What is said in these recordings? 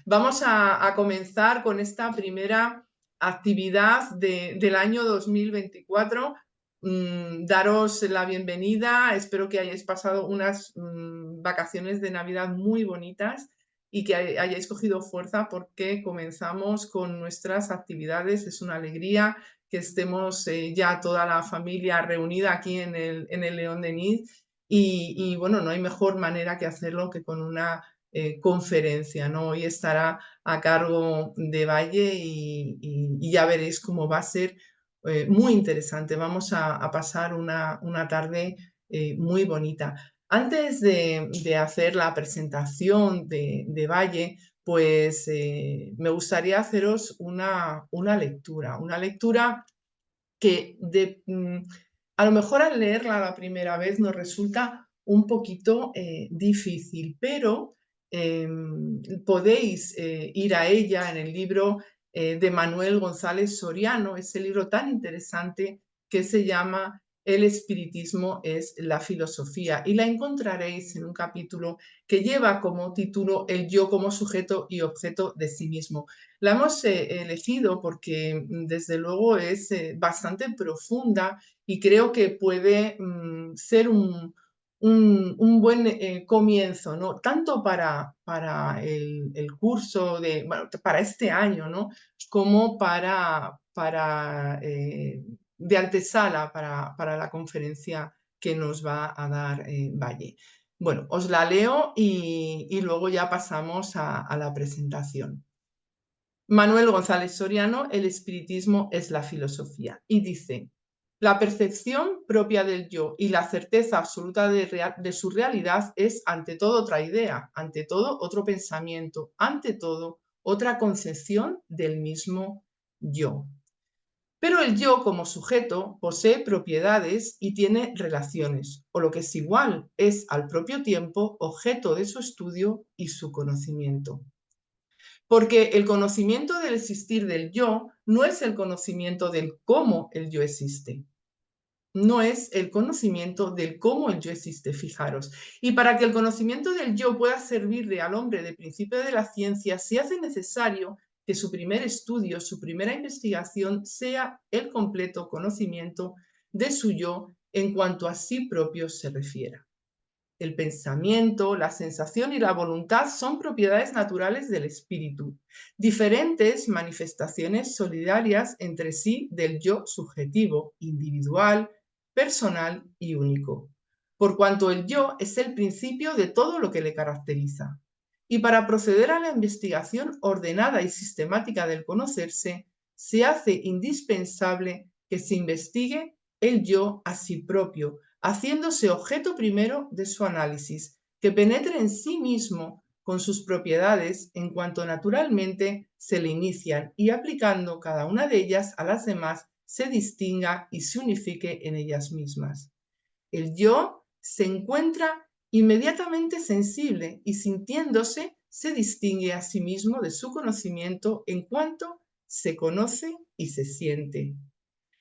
Vamos a comenzar con esta primera actividad del año 2024. Daros la bienvenida, espero que hayáis pasado unas vacaciones de Navidad muy bonitas y que hayáis cogido fuerza porque comenzamos con nuestras actividades. Es una alegría que estemos ya toda la familia reunida aquí en el León de Niz y bueno, no hay mejor manera que hacerlo que con una conferencia, ¿no? Hoy estará a cargo de Valle y ya veréis cómo va a ser muy interesante. Vamos a pasar una tarde muy bonita. Antes de hacer la presentación de Valle, pues me gustaría haceros una lectura que a lo mejor al leerla la primera vez nos resulta un poquito difícil, pero podéis ir a ella en el libro de Manuel González Soriano, ese libro tan interesante que se llama El espiritismo es la filosofía, y la encontraréis en un capítulo que lleva como título El yo como sujeto y objeto de sí mismo. La hemos elegido porque desde luego es bastante profunda y creo que puede ser un buen comienzo, ¿no? Tanto para el curso bueno, para este año, ¿no? Como de antesala para la conferencia que nos va a dar Valle. Bueno, os la leo y luego ya pasamos a la presentación. Manuel González Soriano, El espiritismo es la filosofía, y dice: la percepción propia del yo y la certeza absoluta de su realidad es ante todo otra idea, ante todo otro pensamiento, ante todo otra concepción del mismo yo. Pero el yo como sujeto posee propiedades y tiene relaciones, o lo que es igual, es al propio tiempo objeto de su estudio y su conocimiento. Porque el conocimiento del existir del yo no es el conocimiento del cómo el yo existe. No es el conocimiento del cómo el yo existe, fijaros. Y para que el conocimiento del yo pueda servirle al hombre de principio de la ciencia, se hace necesario que su primer estudio, su primera investigación, sea el completo conocimiento de su yo en cuanto a sí propio se refiera. El pensamiento, la sensación y la voluntad son propiedades naturales del espíritu, diferentes manifestaciones solidarias entre sí del yo subjetivo, individual, personal y único, por cuanto el yo es el principio de todo lo que le caracteriza. Y para proceder a la investigación ordenada y sistemática del conocerse, se hace indispensable que se investigue el yo a sí propio, haciéndose objeto primero de su análisis, que penetre en sí mismo con sus propiedades en cuanto naturalmente se le inician y aplicando cada una de ellas a las demás se distinga y se unifique en ellas mismas. El yo se encuentra inmediatamente sensible y sintiéndose se distingue a sí mismo de su conocimiento en cuanto se conoce y se siente.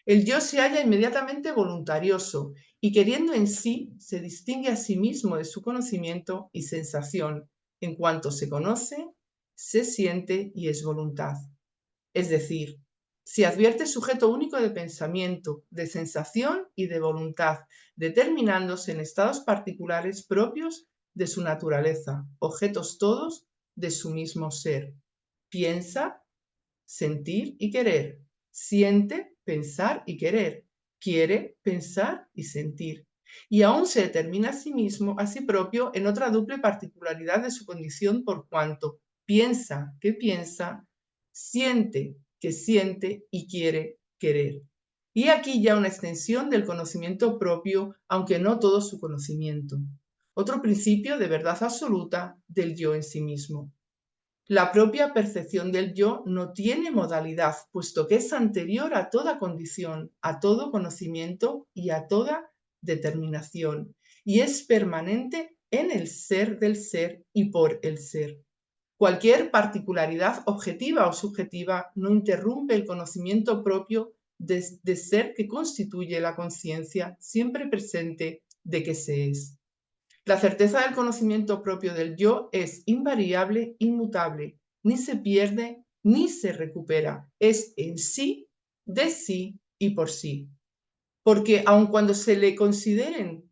El yo se halla inmediatamente voluntarioso y queriendo en sí, se distingue a sí mismo de su conocimiento y sensación, en cuanto se conoce, se siente y es voluntad. Es decir, se advierte sujeto único de pensamiento, de sensación y de voluntad, determinándose en estados particulares propios de su naturaleza, objetos todos de su mismo ser. Piensa, sentir y querer. Siente, pensar y querer. Quiere, pensar y sentir. Y aún se determina a sí mismo, a sí propio, en otra doble particularidad de su condición por cuanto piensa que piensa, siente que siente y quiere querer. Y aquí ya una extensión del conocimiento propio, aunque no todo su conocimiento. Otro principio de verdad absoluta del yo en sí mismo. La propia percepción del yo no tiene modalidad, puesto que es anterior a toda condición, a todo conocimiento y a toda determinación, y es permanente en el ser del ser y por el ser. Cualquier particularidad objetiva o subjetiva no interrumpe el conocimiento propio de ser que constituye la conciencia siempre presente de que se es. La certeza del conocimiento propio del yo es invariable, inmutable, ni se pierde, ni se recupera. Es en sí, de sí y por sí. Porque aun cuando se le considerasen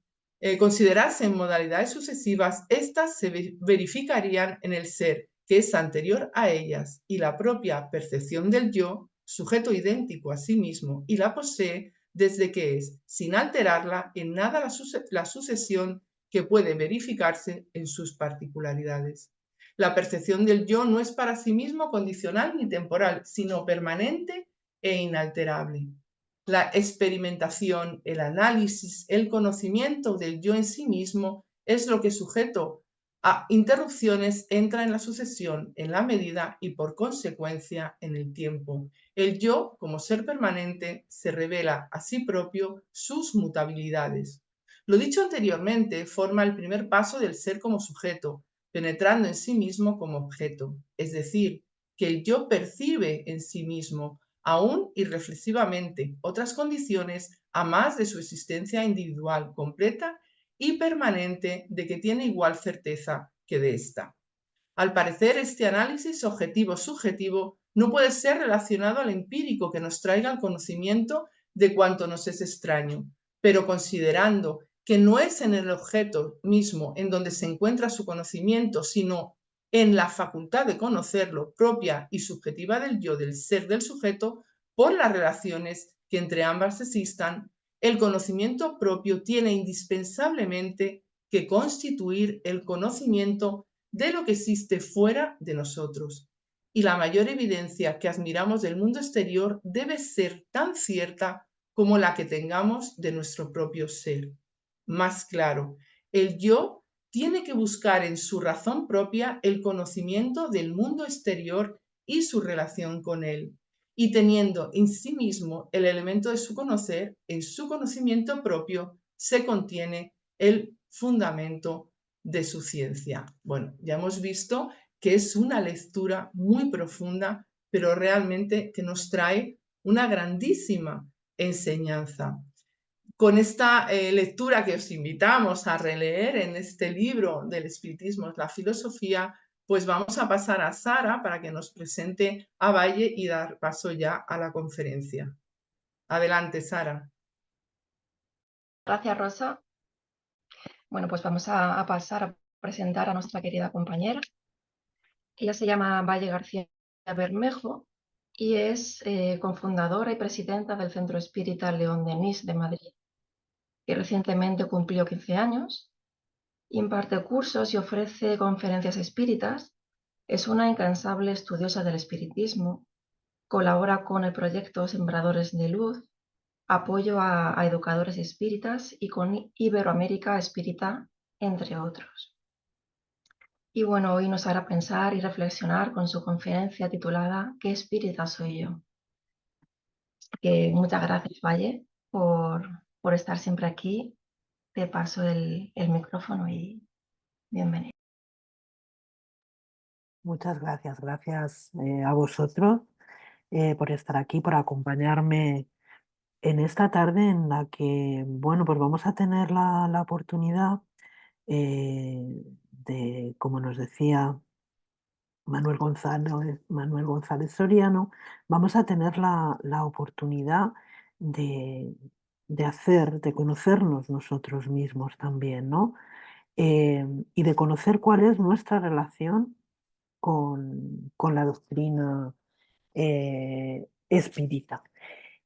modalidades sucesivas, éstas se verificarían en el ser que es anterior a ellas y la propia percepción del yo, sujeto idéntico a sí mismo, y la posee desde que es, sin alterarla en nada la sucesión que puede verificarse en sus particularidades. La percepción del yo no es para sí mismo condicional ni temporal, sino permanente e inalterable. La experimentación, el análisis, el conocimiento del yo en sí mismo es lo que, sujeto a interrupciones, entra en la sucesión en la medida y por consecuencia en el tiempo. El yo, como ser permanente, se revela a sí propio sus mutabilidades. Lo dicho anteriormente forma el primer paso del ser como sujeto, penetrando en sí mismo como objeto, es decir, que el yo percibe en sí mismo aún y reflexivamente, otras condiciones a más de su existencia individual, completa y permanente, de que tiene igual certeza que de esta. Al parecer, este análisis objetivo-subjetivo no puede ser relacionado al empírico que nos traiga el conocimiento de cuanto nos es extraño, pero considerando que no es en el objeto mismo en donde se encuentra su conocimiento, sino en la facultad de conocerlo propia y subjetiva del yo, del ser del sujeto, por las relaciones que entre ambas existan, el conocimiento propio tiene indispensablemente que constituir el conocimiento de lo que existe fuera de nosotros. Y la mayor evidencia que admiramos del mundo exterior debe ser tan cierta como la que tengamos de nuestro propio ser. Más claro, el yo tiene que buscar en su razón propia el conocimiento del mundo exterior y su relación con él. Y teniendo en sí mismo el elemento de su conocer, en su conocimiento propio se contiene el fundamento de su ciencia. Bueno, ya hemos visto que es una lectura muy profunda, pero realmente que nos trae una grandísima enseñanza. Con esta lectura que os invitamos a releer en este libro del espiritismo, es la filosofía, pues vamos a pasar a Sara para que nos presente a Valle y dar paso ya a la conferencia. Adelante, Sara. Gracias, Rosa. Bueno, pues vamos a pasar a presentar a nuestra querida compañera. Ella se llama Valle García Bermejo y es cofundadora y presidenta del Centro Espírita León Denis de Madrid, que recientemente cumplió 15 años, imparte cursos y ofrece conferencias espíritas, es una incansable estudiosa del espiritismo, colabora con el proyecto Sembradores de Luz, apoyo a educadores espíritas y con Iberoamérica Espírita, entre otros. Y bueno, hoy nos hará pensar y reflexionar con su conferencia titulada ¿Qué espírita soy yo? Que muchas gracias, Valle, por estar siempre aquí. Te paso el micrófono y bienvenido. Muchas gracias, gracias a vosotros por estar aquí, por acompañarme en esta tarde en la que, bueno, pues vamos a tener la oportunidad de, como nos decía Manuel González Soriano, vamos a tener la oportunidad de, de conocernos nosotros mismos también, ¿no? Y de conocer cuál es nuestra relación con la doctrina espírita.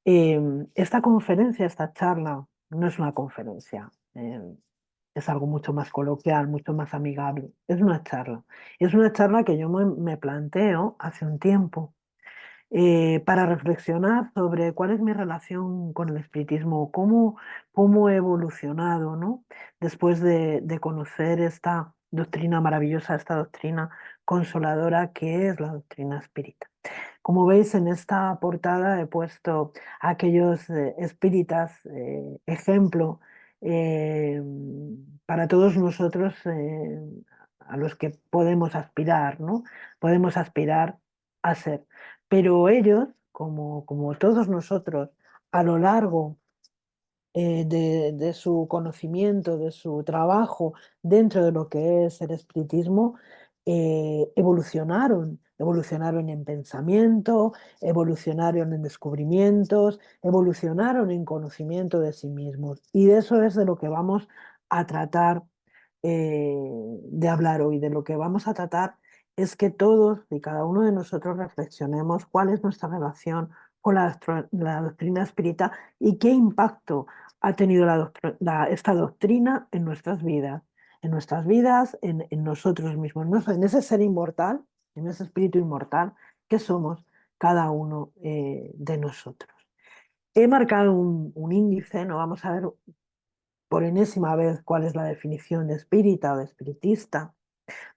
Esta conferencia, esta charla, no es una conferencia, es algo mucho más coloquial, mucho más amigable. Es una charla. Es una charla que yo me planteo hace un tiempo para reflexionar sobre cuál es mi relación con el espiritismo, cómo he evolucionado, ¿no? Después de conocer esta doctrina maravillosa, esta doctrina consoladora que es la doctrina espírita. Como veis en esta portada he puesto a aquellos espíritas, ejemplo, eh, para todos nosotros a los que podemos aspirar, ¿no? Podemos aspirar a ser. Pero ellos, como todos nosotros, a lo largo de su conocimiento, de su trabajo dentro de lo que es el espiritismo, evolucionaron evolucionaron en pensamiento, evolucionaron en descubrimientos, evolucionaron en conocimiento de sí mismos. Y de eso es de lo que vamos a tratar de hablar hoy. De lo que vamos a tratar es que todos y cada uno de nosotros reflexionemos cuál es nuestra relación con la doctrina espírita y qué impacto ha tenido esta doctrina en nuestras vidas, en nosotros mismos, ¿no? En ese ser inmortal, en ese espíritu inmortal que somos cada uno de nosotros. He marcado un índice, ¿no? Vamos a ver por enésima vez cuál es la definición de espírita o de espiritista.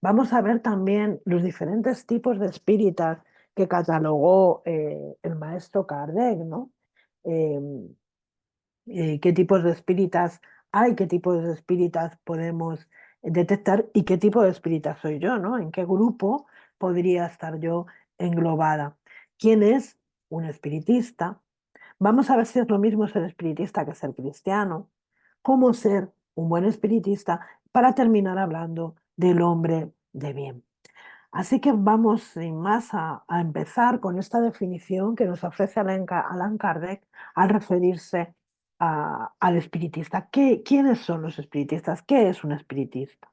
Vamos a ver también los diferentes tipos de espíritas que catalogó el maestro Kardec, ¿no? Eh, qué tipos de espíritas hay, qué tipos de espíritas podemos detectar y qué tipo de espírita soy yo, ¿no? ¿En qué grupo podría estar yo englobada? ¿Quién es un espiritista? Vamos a ver si es lo mismo ser espiritista que ser cristiano. ¿Cómo ser un buen espiritista? Para terminar hablando del hombre de bien. Así que vamos sin más a empezar con esta definición que nos ofrece Allan Kardec al referirse al espiritista. ¿Quiénes son los espiritistas? ¿Qué es un espiritista?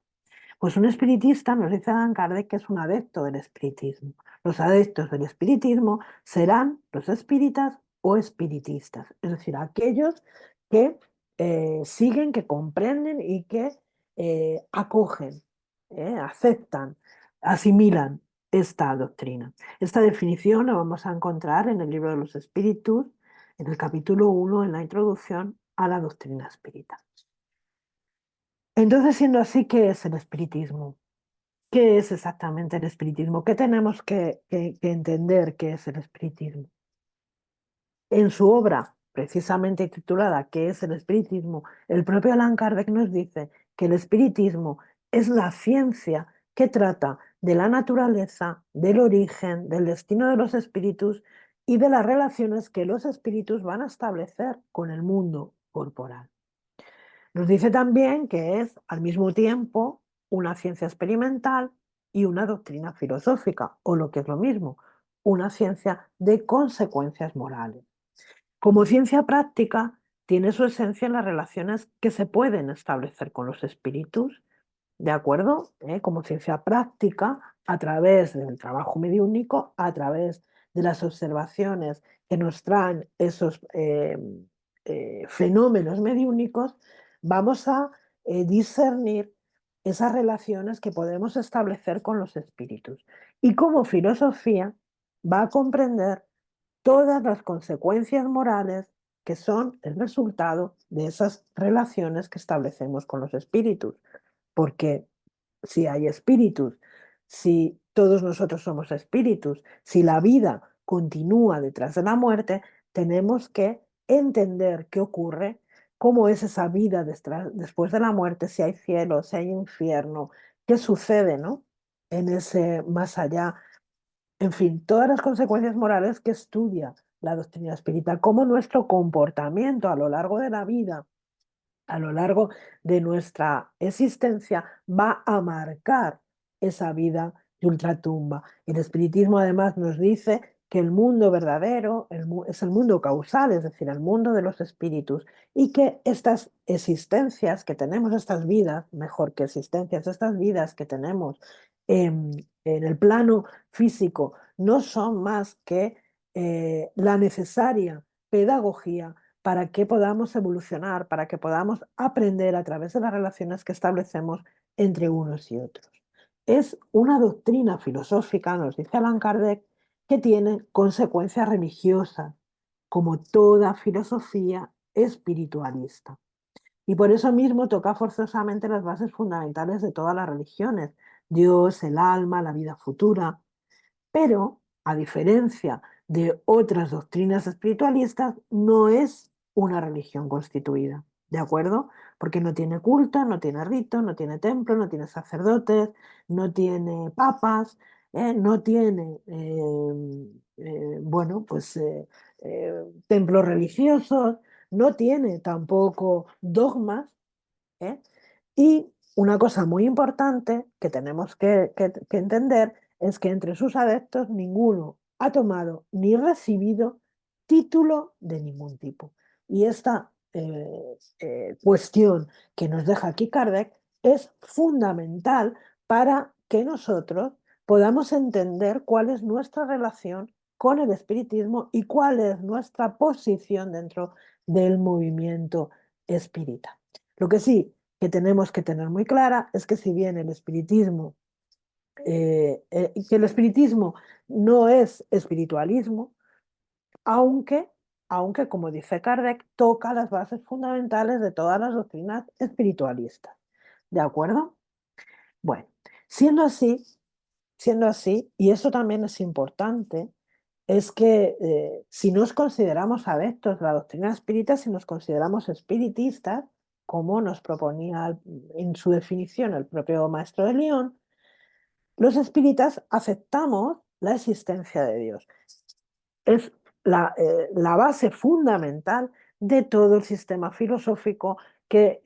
Pues un espiritista, nos dice Allan Kardec, que es un adepto del espiritismo. Los adeptos del espiritismo serán los espíritas o espiritistas, es decir, aquellos que siguen, que comprenden y que acogen, aceptan, asimilan esta doctrina. Esta definición la vamos a encontrar en el libro de los espíritus, en el capítulo 1, en la introducción a la doctrina espírita. Entonces, siendo así, ¿qué es el espiritismo? ¿Qué es exactamente el espiritismo? ¿Qué tenemos que entender qué es el espiritismo? En su obra, precisamente titulada ¿Qué es el espiritismo?, el propio Allan Kardec nos dice que el espiritismo es la ciencia que trata de la naturaleza, del origen, del destino de los espíritus y de las relaciones que los espíritus van a establecer con el mundo corporal. Nos dice también que es al mismo tiempo una ciencia experimental y una doctrina filosófica, o lo que es lo mismo, una ciencia de consecuencias morales. Como ciencia práctica, tiene su esencia en las relaciones que se pueden establecer con los espíritus, ¿de acuerdo? Como ciencia práctica, a través del trabajo mediúnico, a través de las observaciones que nos traen esos fenómenos mediúnicos, vamos a discernir esas relaciones que podemos establecer con los espíritus. Y como filosofía va a comprender todas las consecuencias morales que son el resultado de esas relaciones que establecemos con los espíritus. Porque si hay espíritus, si todos nosotros somos espíritus, si la vida continúa detrás de la muerte, tenemos que entender qué ocurre, cómo es esa vida después de la muerte, si hay cielo, si hay infierno, qué sucede, ¿no? En ese más allá. En fin, todas las consecuencias morales que estudia la doctrina espírita, cómo nuestro comportamiento a lo largo de la vida, a lo largo de nuestra existencia, va a marcar esa vida de ultratumba. El espiritismo además nos dice que el mundo verdadero es el mundo causal, es decir, el mundo de los espíritus, y que estas existencias que tenemos, estas vidas, mejor que existencias, estas vidas que tenemos en el plano físico, no son más que la necesaria pedagogía para que podamos evolucionar, para que podamos aprender a través de las relaciones que establecemos entre unos y otros. Es una doctrina filosófica, nos dice Allan Kardec, que tiene consecuencias religiosas, como toda filosofía espiritualista. Y por eso mismo toca forzosamente las bases fundamentales de todas las religiones: Dios, el alma, la vida futura. Pero, a diferencia de otras doctrinas espiritualistas, no es una religión constituida, ¿de acuerdo? Porque no tiene culto, no tiene rito, no tiene templo, no tiene sacerdotes, no tiene papas, no tiene, bueno, pues templos religiosos, no tiene tampoco dogmas, ¿eh? Y una cosa muy importante que tenemos que entender es que entre sus adeptos ninguno ha tomado ni recibido título de ningún tipo. Y esta cuestión que nos deja aquí Kardec es fundamental para que nosotros podamos entender cuál es nuestra relación con el espiritismo y cuál es nuestra posición dentro del movimiento espírita. Lo que sí que tenemos que tener muy clara es que si bien el espiritismo, que el espiritismo no es espiritualismo, aunque, aunque, como dice Kardec, toca las bases fundamentales de todas las doctrinas espiritualistas. ¿De acuerdo? Bueno, siendo así, y eso también es importante, es que si nos consideramos adeptos de la doctrina espírita, si nos consideramos espiritistas, como nos proponía en su definición el propio maestro de Lyon, los espíritas aceptamos la existencia de Dios. Es la base fundamental de todo el sistema filosófico que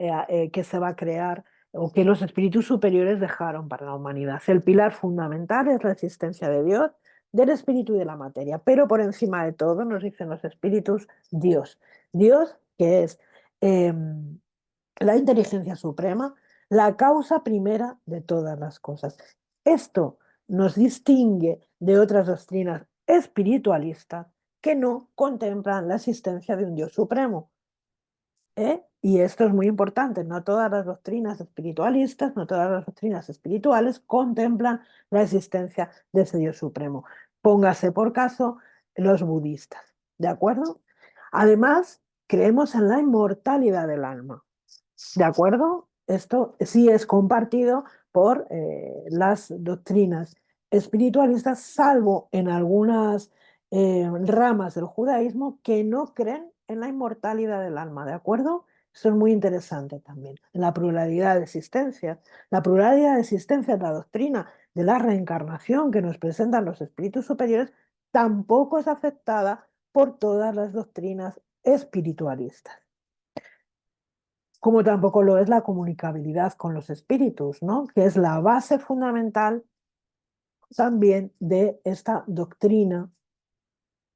se va a crear o que los espíritus superiores dejaron para la humanidad. El pilar fundamental es la existencia de Dios, del espíritu y de la materia, pero por encima de todo nos dicen los espíritus Dios. Dios que es la inteligencia suprema, la causa primera de todas las cosas. Esto nos distingue de otras doctrinas espiritualistas que no contemplan la existencia de un Dios supremo. Y esto es muy importante, no todas las doctrinas espiritualistas, no todas las doctrinas espirituales contemplan la existencia de ese Dios supremo. Póngase por caso los budistas, ¿de acuerdo? Además, creemos en la inmortalidad del alma. ¿De acuerdo? Esto sí es compartido por las doctrinas espiritualistas, salvo en algunas ramas del judaísmo que no creen en la inmortalidad del alma, ¿de acuerdo? Eso es muy interesante también. La pluralidad de existencias. La pluralidad de existencias, la doctrina de la reencarnación que nos presentan los espíritus superiores, tampoco es aceptada por todas las doctrinas espiritualistas, como tampoco lo es la comunicabilidad con los espíritus, ¿no? Que es la base fundamental también de esta doctrina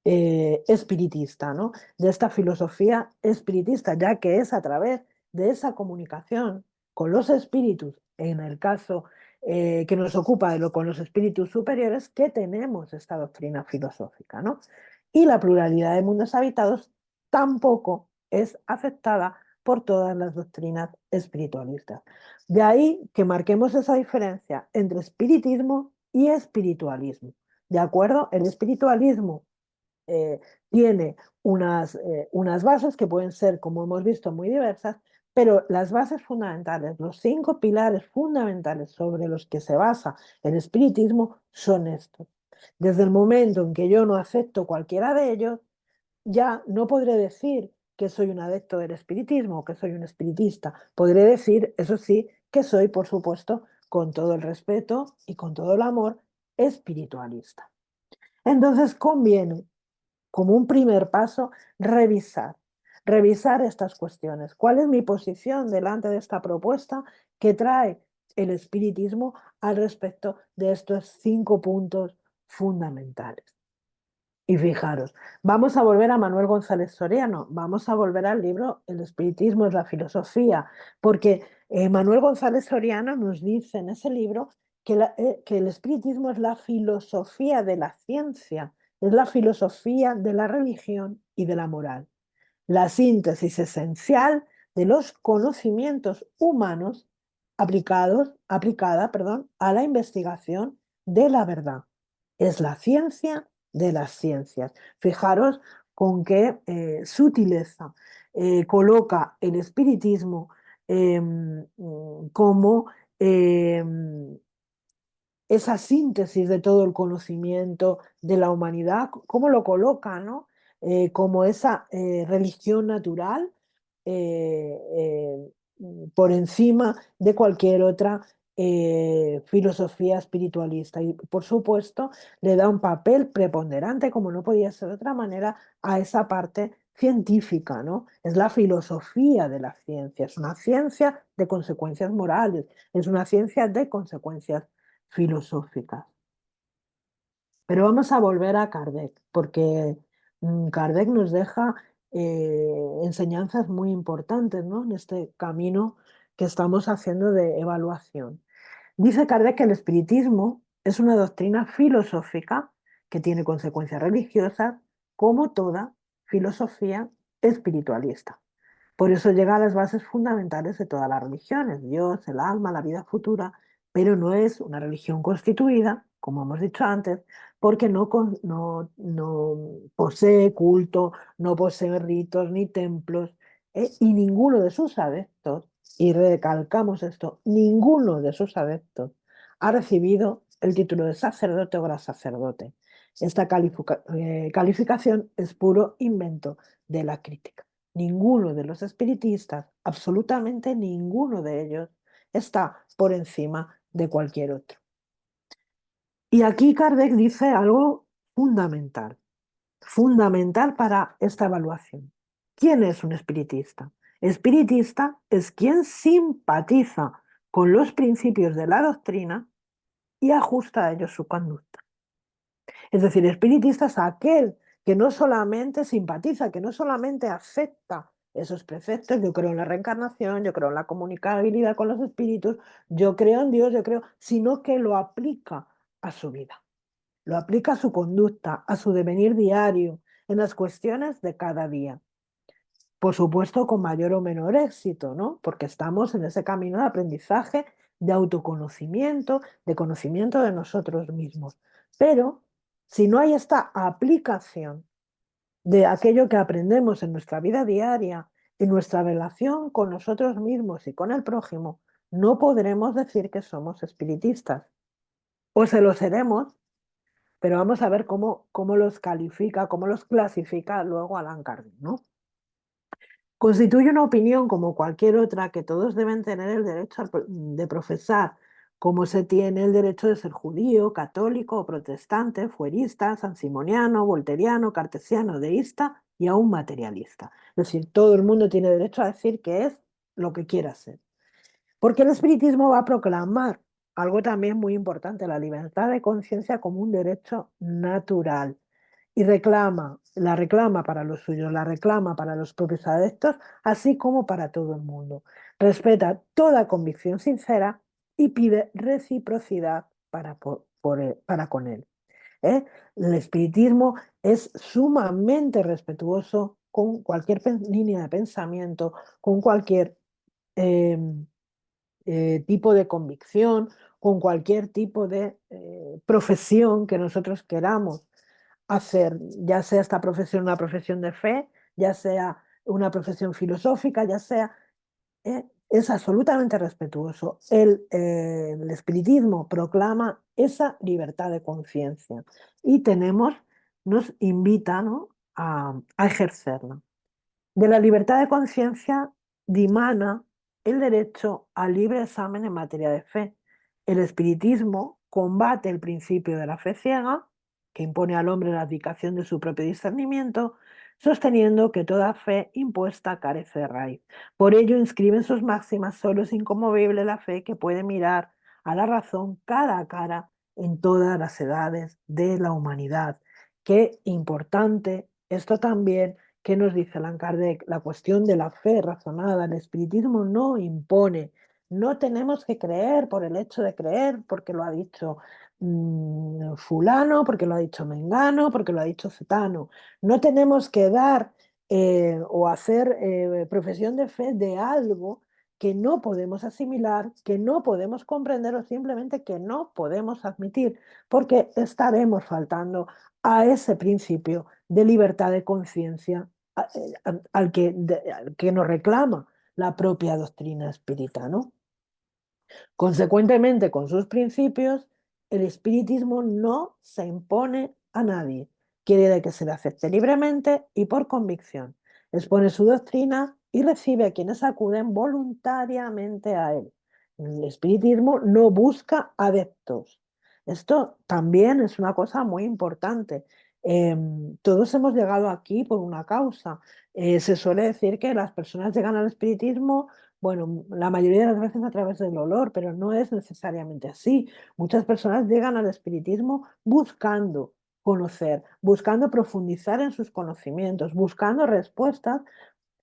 espiritista, ¿no? De esta filosofía espiritista, ya que es a través de esa comunicación con los espíritus, en el caso que nos ocupa con los espíritus superiores, que tenemos esta doctrina filosófica, ¿no? Y la pluralidad de mundos habitados tampoco es aceptada por todas las doctrinas espiritualistas. De ahí que marquemos esa diferencia entre espiritismo y espiritualismo. ¿De acuerdo? El espiritualismo tiene unas bases que pueden ser, como hemos visto, muy diversas, pero las bases fundamentales, los 5 pilares fundamentales sobre los que se basa el espiritismo son estos. Desde el momento en que yo no acepto cualquiera de ellos, ya no podré decir que soy un adepto del espiritismo o que soy un espiritista. Podré decir, eso sí, que soy, por supuesto, con todo el respeto y con todo el amor, espiritualista. Entonces conviene, como un primer paso, revisar estas cuestiones. ¿Cuál es mi posición delante de esta propuesta que trae el espiritismo al respecto de estos 5 puntos fundamentales? Y fijaros, vamos a volver a Manuel González Soriano, vamos a volver al libro El espiritismo es la filosofía, porque Manuel González Soriano nos dice en ese libro que el espiritismo es la filosofía de la ciencia, es la filosofía de la religión y de la moral, la síntesis esencial de los conocimientos humanos aplicada, a la investigación de la verdad. Es la ciencia de las ciencias. Fijaros con qué sutileza coloca el espiritismo como esa síntesis de todo el conocimiento de la humanidad, cómo lo coloca, ¿no? Como esa religión natural eh, por encima de cualquier otra filosofía espiritualista. Y por supuesto le da un papel preponderante, como no podía ser de otra manera, a esa parte científica, ¿no? Es la filosofía de la ciencia, es una ciencia de consecuencias morales, es una ciencia de consecuencias filosóficas. Pero vamos a volver a Kardec, porque Kardec nos deja enseñanzas muy importantes, ¿no? En este camino que estamos haciendo de evaluación. Dice Kardec que el espiritismo es una doctrina filosófica que tiene consecuencias religiosas, como toda filosofía espiritualista. Por eso llega a las bases fundamentales de todas las religiones, Dios, el alma, la vida futura, pero no es una religión constituida, como hemos dicho antes, porque no posee culto, no posee ritos ni templos, y ninguno de sus adeptos, y recalcamos esto, ninguno de sus adeptos ha recibido el título de sacerdote o gran sacerdote. Esta calificación es puro invento de la crítica. Ninguno de los espiritistas, absolutamente ninguno de ellos, está por encima de cualquier otro. Y aquí Kardec dice algo fundamental, fundamental para esta evaluación. ¿Quién es un espiritista? Espiritista es quien simpatiza con los principios de la doctrina y ajusta a ellos su conducta. Es decir, espiritista es aquel que no solamente simpatiza, que no solamente acepta esos preceptos, yo creo en la reencarnación, yo creo en la comunicabilidad con los espíritus, yo creo en Dios, yo creo, sino que lo aplica a su vida, lo aplica a su conducta, a su devenir diario, en las cuestiones de cada día. Por supuesto, con mayor o menor éxito, ¿no? Porque estamos en ese camino de aprendizaje, de autoconocimiento, de conocimiento de nosotros mismos. Pero si no hay esta aplicación de aquello que aprendemos en nuestra vida diaria, en nuestra relación con nosotros mismos y con el prójimo, no podremos decir que somos espiritistas. O se lo seremos, pero vamos a ver cómo los califica, cómo los clasifica luego Allan Kardec, ¿no? Constituye una opinión como cualquier otra que todos deben tener el derecho de profesar, como se tiene el derecho de ser judío, católico o protestante, fuerista, sansimoniano, volteriano, cartesiano, deísta y aún materialista. Es decir, todo el mundo tiene derecho a decir que es lo que quiera ser. Porque el espiritismo va a proclamar algo también muy importante, la libertad de conciencia como un derecho natural y la reclama para los suyos, la reclama para los propios adeptos, así como para todo el mundo. Respeta toda convicción sincera y pide reciprocidad para con él. ¿Eh? El espiritismo es sumamente respetuoso con cualquier línea de pensamiento, con cualquier eh, tipo de convicción, con cualquier tipo de profesión que nosotros queramos hacer, ya sea esta profesión una profesión de fe, ya sea una profesión filosófica, ya sea, es absolutamente respetuoso. El espiritismo proclama esa libertad de conciencia y nos invita, ¿no?, a ejercerla. De la libertad de conciencia dimana el derecho al libre examen en materia de fe. El espiritismo combate el principio de la fe ciega, que impone al hombre la abdicación de su propio discernimiento, sosteniendo que toda fe impuesta carece de raíz. Por ello inscribe en sus máximas: solo es inconmovible la fe que puede mirar a la razón cara a cara en todas las edades de la humanidad. Qué importante esto también que nos dice Allan Kardec, la cuestión de la fe razonada. El espiritismo no impone, no tenemos que creer por el hecho de creer, porque lo ha dicho fulano, porque lo ha dicho mengano, porque lo ha dicho cetano. No tenemos que dar o hacer profesión de fe de algo que no podemos asimilar, que no podemos comprender o simplemente que no podemos admitir, porque estaremos faltando a ese principio de libertad de conciencia al que nos reclama la propia doctrina espírita, ¿no? Consecuentemente, con sus principios, el espiritismo no se impone a nadie. Quiere que se le acepte libremente y por convicción. Expone su doctrina y recibe a quienes acuden voluntariamente a él. El espiritismo no busca adeptos. Esto también es una cosa muy importante. Todos hemos llegado aquí por una causa. Se suele decir que las personas llegan al espiritismo Bueno, la mayoría de las veces a través del olor, pero no es necesariamente así. Muchas personas llegan al espiritismo buscando conocer, buscando profundizar en sus conocimientos, buscando respuestas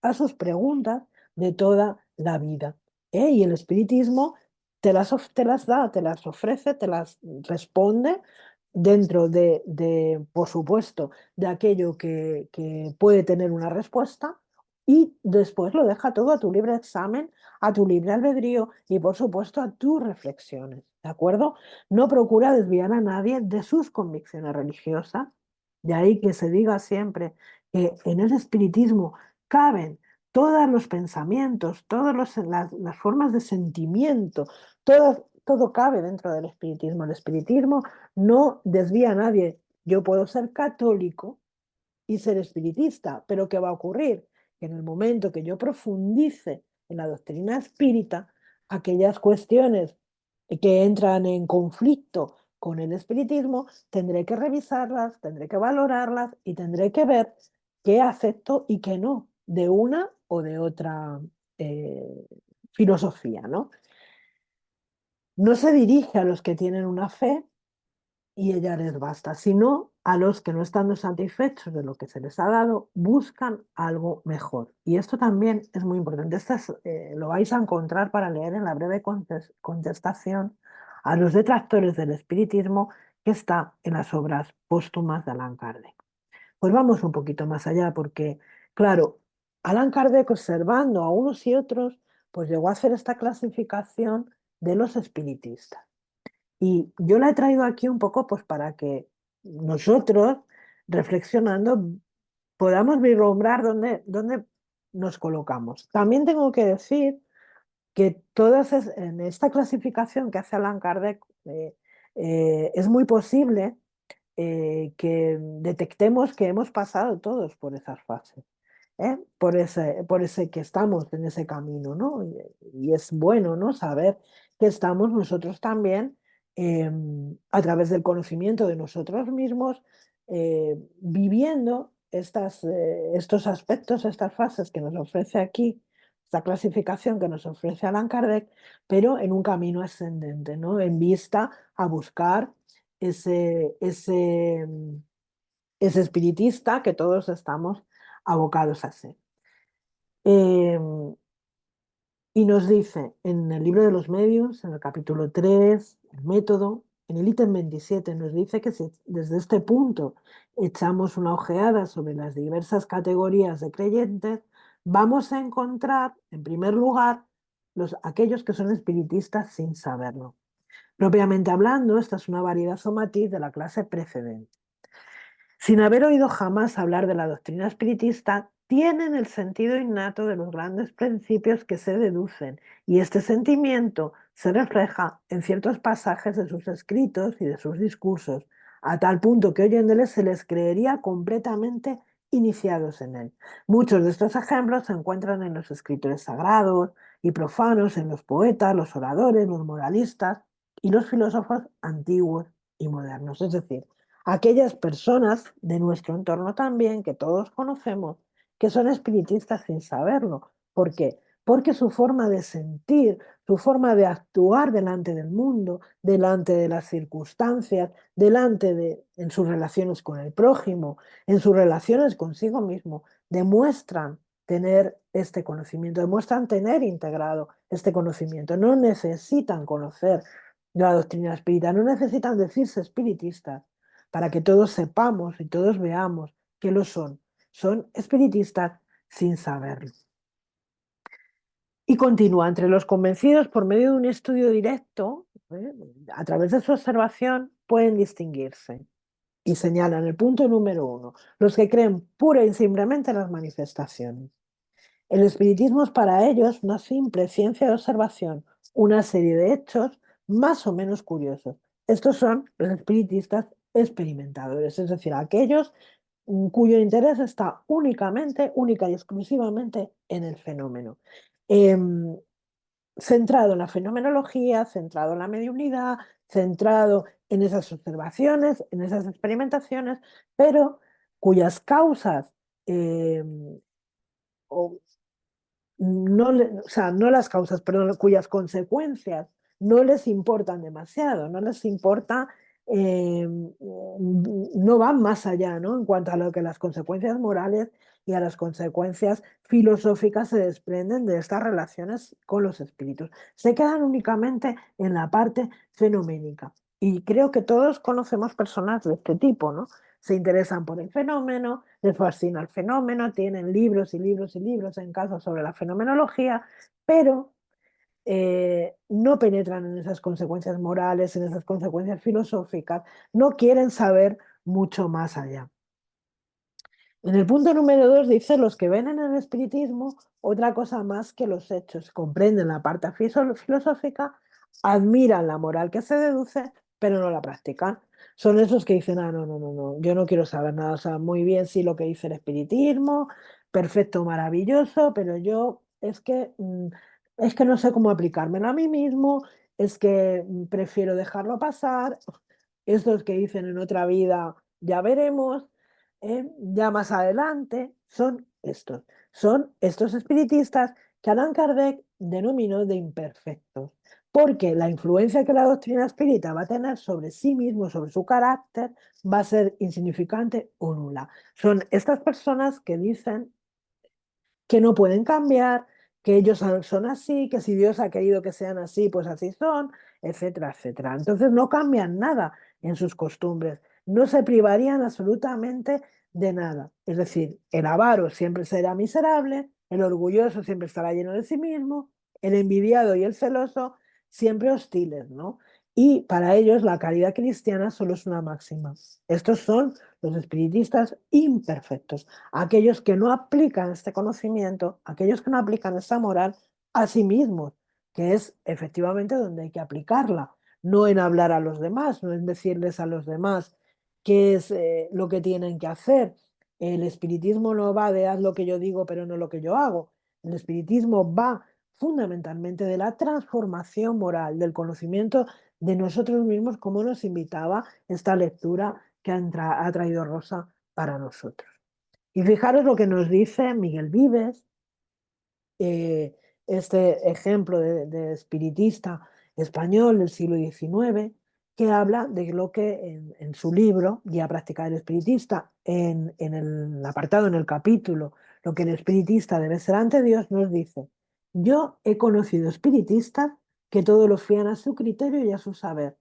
a sus preguntas de toda la vida. Y el espiritismo te las da, te las ofrece, te las responde dentro por supuesto, de aquello que puede tener una respuesta y después lo deja todo a tu libre examen, a tu libre albedrío y por supuesto a tus reflexiones, ¿de acuerdo? No procura desviar a nadie de sus convicciones religiosas, de ahí que se diga siempre que en el espiritismo caben todos los pensamientos, todas las formas de sentimiento, todo cabe dentro del espiritismo. El espiritismo no desvía a nadie. Yo puedo ser católico y ser espiritista, pero ¿qué va a ocurrir? Que en el momento que yo profundice en la doctrina espírita, aquellas cuestiones que entran en conflicto con el espiritismo, tendré que revisarlas, tendré que valorarlas y tendré que ver qué acepto y qué no, de una o de otra filosofía, ¿no? No se dirige a los que tienen una fe y ella les basta, sino a los que no estando satisfechos de lo que se les ha dado, buscan algo mejor. Y esto también es muy importante. Lo vais a encontrar para leer en la breve contestación a los detractores del espiritismo que está en las obras póstumas de Allan Kardec. Pues vamos un poquito más allá porque, claro, Allan Kardec observando a unos y otros, pues llegó a hacer esta clasificación de los espiritistas. Y yo la he traído aquí un poco pues para que nosotros, reflexionando, podamos vislumbrar dónde nos colocamos. También tengo que decir que en esta clasificación que hace Allan Kardec es muy posible que detectemos que hemos pasado todos por esas fases. Por ese que estamos en ese camino, ¿no? Y es bueno, ¿no? Saber que estamos nosotros también a través del conocimiento de nosotros mismos, viviendo estos aspectos, estas fases que nos ofrece aquí, esta clasificación que nos ofrece Allan Kardec, pero en un camino ascendente, ¿no? En vista a buscar ese espiritista que todos estamos abocados a ser. Y nos dice en el libro de los medios, en el capítulo 3, el método, en el ítem 27 nos dice que si desde este punto echamos una ojeada sobre las diversas categorías de creyentes, vamos a encontrar, en primer lugar, aquellos que son espiritistas sin saberlo. Propiamente hablando, esta es una variedad o matiz de la clase precedente. Sin haber oído jamás hablar de la doctrina espiritista, tienen el sentido innato de los grandes principios que se deducen, y este sentimiento se refleja en ciertos pasajes de sus escritos y de sus discursos, a tal punto que oyéndoles se les creería completamente iniciados en él. Muchos de estos ejemplos se encuentran en los escritores sagrados y profanos, en los poetas, los oradores, los moralistas y los filósofos antiguos y modernos. Es decir, aquellas personas de nuestro entorno también, que todos conocemos, que son espiritistas sin saberlo. ¿Por qué? Porque su forma de sentir, su forma de actuar delante del mundo, delante de las circunstancias, en sus relaciones con el prójimo, en sus relaciones consigo mismo, demuestran tener este conocimiento, demuestran tener integrado este conocimiento. No necesitan conocer la doctrina espírita, no necesitan decirse espiritistas, para que todos sepamos y todos veamos que lo son. Son espiritistas sin saberlo. Y continúa, entre los convencidos por medio de un estudio directo, a través de su observación, pueden distinguirse. Y señalan el punto número 1, los que creen pura y simplemente en las manifestaciones. El espiritismo es para ellos una simple ciencia de observación, una serie de hechos más o menos curiosos. Estos son los espiritistas experimentadores, es decir, aquellos cuyo interés está única y exclusivamente en el fenómeno. Centrado en la fenomenología, centrado en la mediunidad, centrado en esas observaciones, en esas experimentaciones, pero cuyas causas o o sea, no las causas, perdón, cuyas consecuencias no les importan demasiado, no les importa, no van más allá, ¿no? En cuanto a lo que las consecuencias morales y a las consecuencias filosóficas se desprenden de estas relaciones con los espíritus. Se quedan únicamente en la parte fenoménica. Y creo que todos conocemos personas de este tipo, ¿no? Se interesan por el fenómeno, les fascina el fenómeno, tienen libros y libros y libros en casa sobre la fenomenología, pero no penetran en esas consecuencias morales, en esas consecuencias filosóficas, no quieren saber mucho más allá. En el punto número 2 dice, los que ven en el espiritismo otra cosa más que los hechos, comprenden la parte filosófica, admiran la moral que se deduce, pero no la practican. Son esos que dicen, ah, no, no, no, no, yo no quiero saber nada, o sea, muy bien sí lo que dice el espiritismo, perfecto, maravilloso, pero yo es que no sé cómo aplicármelo a mí mismo, es que prefiero dejarlo pasar, estos que dicen en otra vida, ya veremos, ya más adelante, son estos espiritistas que Allan Kardec denominó de imperfectos, porque la influencia que la doctrina espírita va a tener sobre sí mismo, sobre su carácter, va a ser insignificante o nula. Son estas personas que dicen que no pueden cambiar, que ellos son así, que si Dios ha querido que sean así, pues así son, etcétera, etcétera. Entonces no cambian nada en sus costumbres, no se privarían absolutamente de nada. Es decir, el avaro siempre será miserable, el orgulloso siempre estará lleno de sí mismo, el envidiado y el celoso siempre hostiles, ¿no? Y para ellos la caridad cristiana solo es una máxima. Estos son los espiritistas imperfectos, aquellos que no aplican este conocimiento, aquellos que no aplican esta moral a sí mismos, que es efectivamente donde hay que aplicarla, no en hablar a los demás, no en decirles a los demás qué es lo que tienen que hacer. El espiritismo no va de haz lo que yo digo, pero no lo que yo hago. El espiritismo va fundamentalmente de la transformación moral, del conocimiento de nosotros mismos, como nos invitaba esta lectura que ha traído Rosa para nosotros. Y fijaros lo que nos dice Miguel Vives, este ejemplo de espiritista español del siglo XIX, que habla de lo que en su libro, Guía Práctica del Espiritista, en el apartado, en el capítulo, lo que el espiritista debe ser ante Dios, nos dice, yo he conocido espiritistas que todo lo fían a su criterio y a su saber,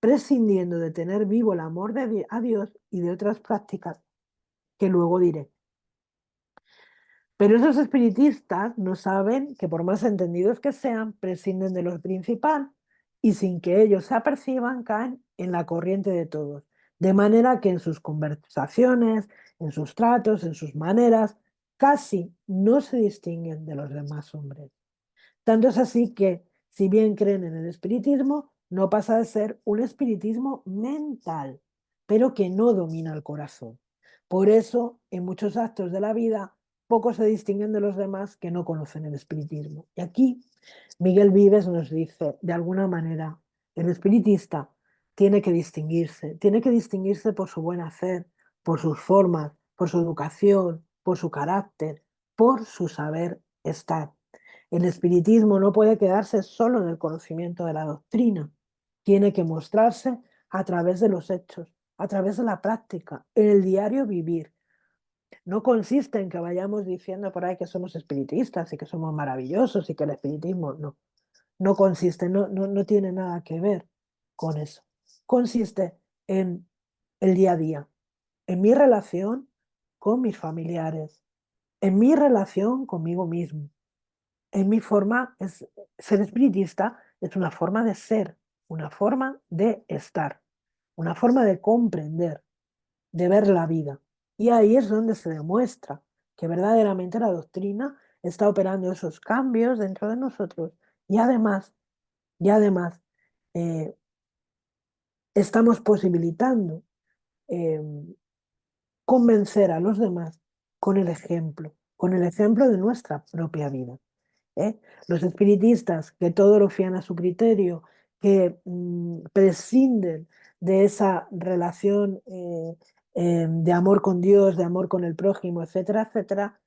prescindiendo de tener vivo el amor a Dios y de otras prácticas que luego diré. Pero esos espiritistas no saben que por más entendidos que sean, prescinden de lo principal y sin que ellos se aperciban caen en la corriente de todos. De manera que en sus conversaciones, en sus tratos, en sus maneras, casi no se distinguen de los demás hombres. Tanto es así que, si bien creen en el espiritismo, no pasa de ser un espiritismo mental, pero que no domina el corazón. Por eso, en muchos actos de la vida, pocos se distinguen de los demás que no conocen el espiritismo. Y aquí Miguel Vives nos dice, de alguna manera, el espiritista tiene que distinguirse por su buen hacer, por sus formas, por su educación, por su carácter, por su saber estar. El espiritismo no puede quedarse solo en el conocimiento de la doctrina, tiene que mostrarse a través de los hechos, a través de la práctica, en el diario vivir. No consiste en que vayamos diciendo por ahí que somos espiritistas y que somos maravillosos y que el espiritismo no consiste, no tiene nada que ver con eso. Consiste en el día a día, en mi relación con mis familiares, en mi relación conmigo mismo, en mi forma, ser espiritista es una forma de ser, una forma de estar, una forma de comprender, de ver la vida. Y ahí es donde se demuestra que verdaderamente la doctrina está operando esos cambios dentro de nosotros y además eh, estamos posibilitando eh, convencer a los demás con el ejemplo de nuestra propia vida. ¿Eh? Los espiritistas que todo lo fían a su criterio, que prescinden de esa relación de amor con Dios, de amor con el prójimo, etcétera, etcétera,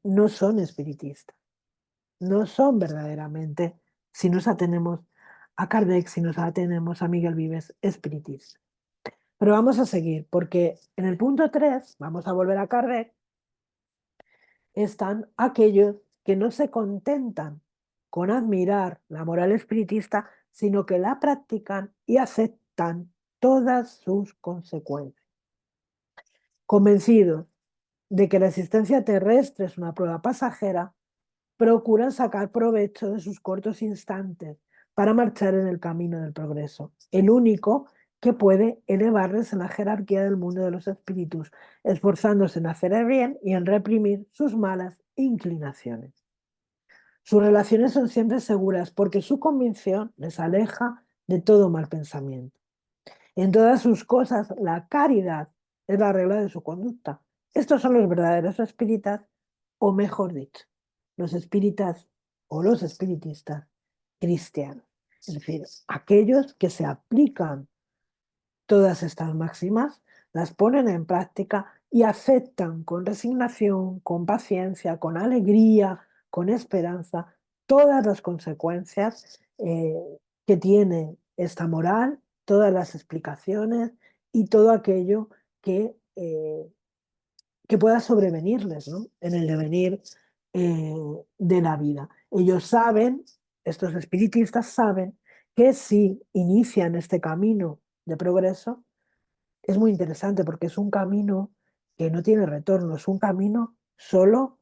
no son espiritistas. no son verdaderamente, si nos atenemos a Kardec, si nos atenemos a Miguel Vives, espiritistas. Pero vamos a seguir, porque en el punto 3, vamos a volver a Kardec, están aquellos que no se contentan con admirar la moral espiritista, sino que la practican y aceptan todas sus consecuencias. Convencidos de que la existencia terrestre es una prueba pasajera, procuran sacar provecho de sus cortos instantes para marchar en el camino del progreso, el único que puede elevarles en la jerarquía del mundo de los espíritus, esforzándose en hacer el bien y en reprimir sus malas inclinaciones. Sus relaciones son siempre seguras porque su convicción les aleja de todo mal pensamiento. En todas sus cosas, la caridad es la regla de su conducta. Estos son los verdaderos espíritas, o mejor dicho, los espíritas o los espiritistas cristianos. Es decir, aquellos que se aplican todas estas máximas, las ponen en práctica y aceptan con resignación, con paciencia, con alegría, con esperanza, todas las consecuencias que tiene esta moral, todas las explicaciones y todo aquello que pueda sobrevenirles, ¿no? En el devenir eh, de la vida. Ellos saben, estos espiritistas saben, que si inician este camino de progreso, es muy interesante porque es un camino que no tiene retorno, es un camino solo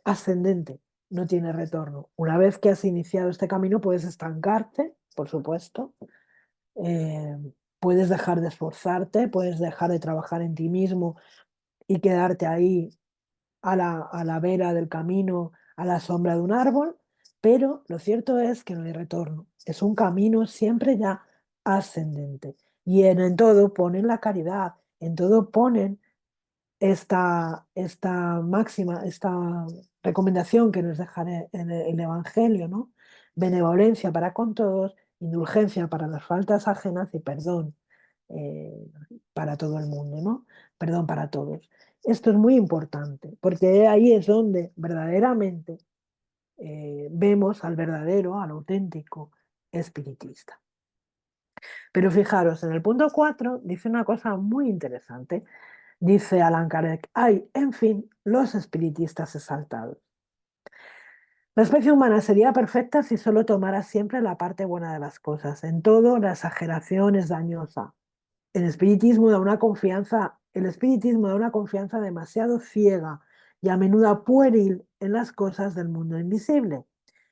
ascendente, no tiene retorno. Una vez que has iniciado este camino puedes estancarte, por supuesto, eh, puedes dejar de esforzarte, puedes dejar de trabajar en ti mismo y quedarte ahí a la vera del camino, a la sombra de un árbol, pero lo cierto es que no hay retorno. Es un camino siempre ya ascendente. Y en todo ponen la caridad, en todo ponen esta máxima, esta recomendación que nos deja el Evangelio, ¿no? Benevolencia para con todos, indulgencia para las faltas ajenas y perdón eh, para todo el mundo, ¿no? Perdón para todos. Esto es muy importante, porque ahí es donde verdaderamente vemos al verdadero, al auténtico espiritista. Pero fijaros, en el punto 4 dice una cosa muy interesante. Dice Allan Kardec, hay, en fin, los espiritistas exaltados. La especie humana sería perfecta si solo tomara siempre la parte buena de las cosas. En todo, la exageración es dañosa. El espiritismo da una confianza demasiado ciega y a menudo pueril en las cosas del mundo invisible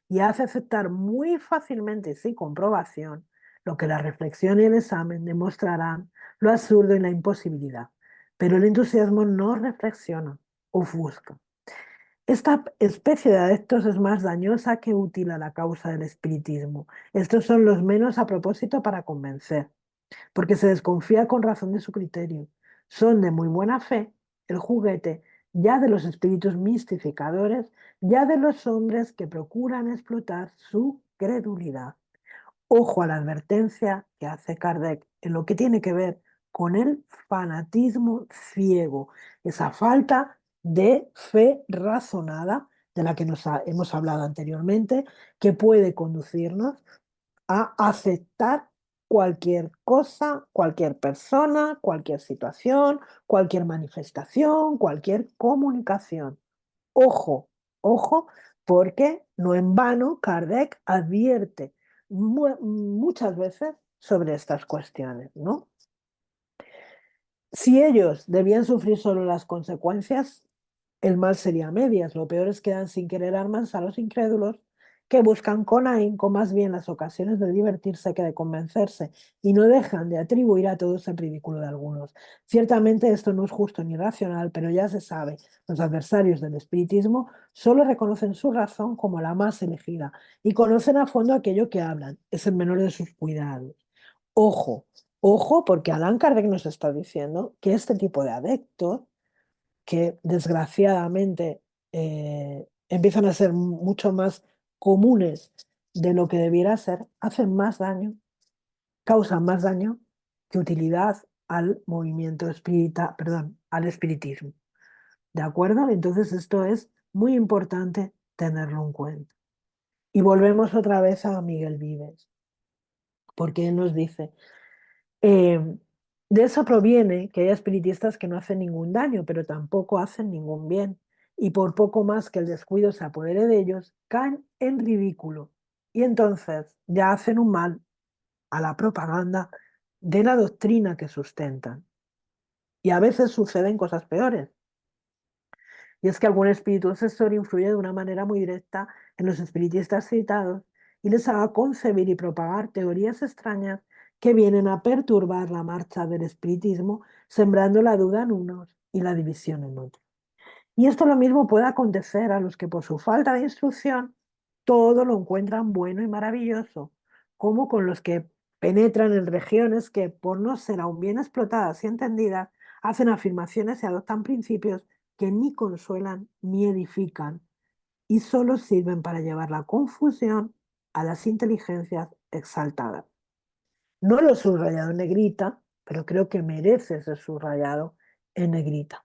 y hace aceptar muy fácilmente y sin comprobación lo que la reflexión y el examen demostrarán lo absurdo y la imposibilidad. Pero el entusiasmo no reflexiona, ofusca. Esta especie de adeptos es más dañosa que útil a la causa del espiritismo. Estos son los menos a propósito para convencer porque se desconfía con razón de su criterio. Son de muy buena fe el juguete ya de los espíritus mistificadores, ya de los hombres que procuran explotar su credulidad. Ojo a la advertencia que hace Kardec en lo que tiene que ver con el fanatismo ciego, esa falta de fe razonada de la que hemos hablado anteriormente, que puede conducirnos a aceptar cualquier cosa, cualquier persona, cualquier situación, cualquier manifestación, cualquier comunicación. Ojo, ojo, porque no en vano Kardec advierte muchas veces sobre estas cuestiones, ¿no? Si ellos debían sufrir solo las consecuencias, el mal sería a medias. Lo peor es que dan sin querer armas a los incrédulos que buscan con ahínco más bien las ocasiones de divertirse que de convencerse y no dejan de atribuir a todos el ridículo de algunos. Ciertamente esto no es justo ni racional, pero ya se sabe, los adversarios del espiritismo solo reconocen su razón como la más elegida y conocen a fondo aquello que hablan. Es el menor de sus cuidados. Ojo, ojo, porque Allan Kardec nos está diciendo que este tipo de adeptos, que desgraciadamente empiezan a ser mucho más comunes de lo que debiera ser, hacen más daño, causan más daño que utilidad al movimiento espírita, perdón, al espiritismo. ¿De acuerdo? Entonces esto es muy importante tenerlo en cuenta. Y volvemos otra vez a Miguel Vives, porque él nos dice, eh, de eso proviene que hay espiritistas que no hacen ningún daño, pero tampoco hacen ningún bien. Y por poco más que el descuido se apodere de ellos, caen en ridículo. Y entonces ya hacen un mal a la propaganda de la doctrina que sustentan. Y a veces suceden cosas peores. Y es que algún espíritu obsesor influye de una manera muy directa en los espiritistas citados y les haga concebir y propagar teorías extrañas que vienen a perturbar la marcha del espiritismo, sembrando la duda en unos y la división en otros. Y esto lo mismo puede acontecer a los que por su falta de instrucción todo lo encuentran bueno y maravilloso, como con los que penetran en regiones que, por no ser aún bien explotadas y entendidas, hacen afirmaciones y adoptan principios que ni consuelan ni edifican y solo sirven para llevar la confusión a las inteligencias exaltadas. No lo he subrayado en negrita, pero creo que merece ser subrayado en negrita.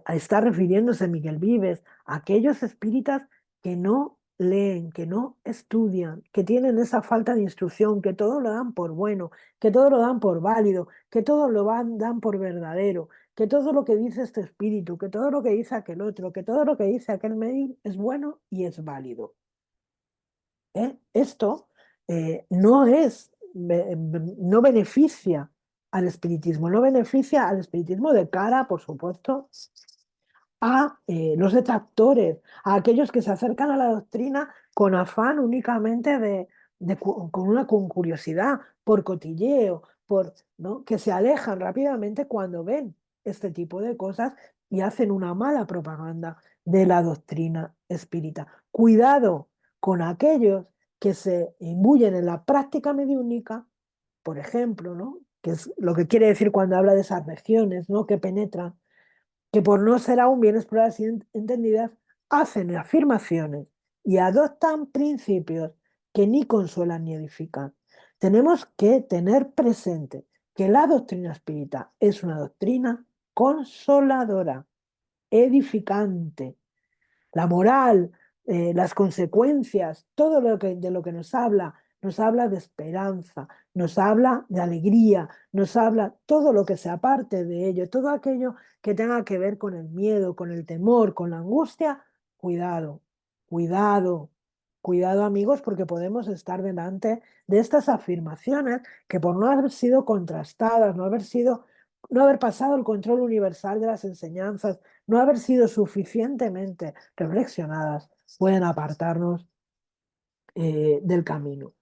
Está refiriéndose Miguel Vives a aquellos espíritas que no leen, que no estudian, que tienen esa falta de instrucción, que todo lo dan por bueno, que todo lo dan por válido, que todo dan por verdadero, que todo lo que dice este espíritu, que todo lo que dice aquel otro, que todo lo que dice aquel medir es bueno y es válido. Esto no beneficia al espiritismo, no beneficia al espiritismo de cara, por supuesto, a los detractores, a aquellos que se acercan a la doctrina con afán únicamente con curiosidad, por cotilleo, ¿no? Que se alejan rápidamente cuando ven este tipo de cosas y hacen una mala propaganda de la doctrina espírita. Cuidado con aquellos que se imbuyen en la práctica mediúnica, por ejemplo, ¿no? Que es lo que quiere decir cuando habla de esas regiones, ¿no? Que penetran, que por no ser aún bien exploradas y entendidas, hacen afirmaciones y adoptan principios que ni consuelan ni edifican. Tenemos que tener presente que la doctrina espírita es una doctrina consoladora, edificante. La moral, las consecuencias, todo de lo que nos habla de esperanza, nos habla de alegría, nos habla todo lo que se aparte de ello, todo aquello que tenga que ver con el miedo, con el temor, con la angustia. Cuidado, cuidado, cuidado amigos, porque podemos estar delante de estas afirmaciones que por no haber sido contrastadas, no haber pasado el control universal de las enseñanzas, no haber sido suficientemente reflexionadas, pueden apartarnos del camino.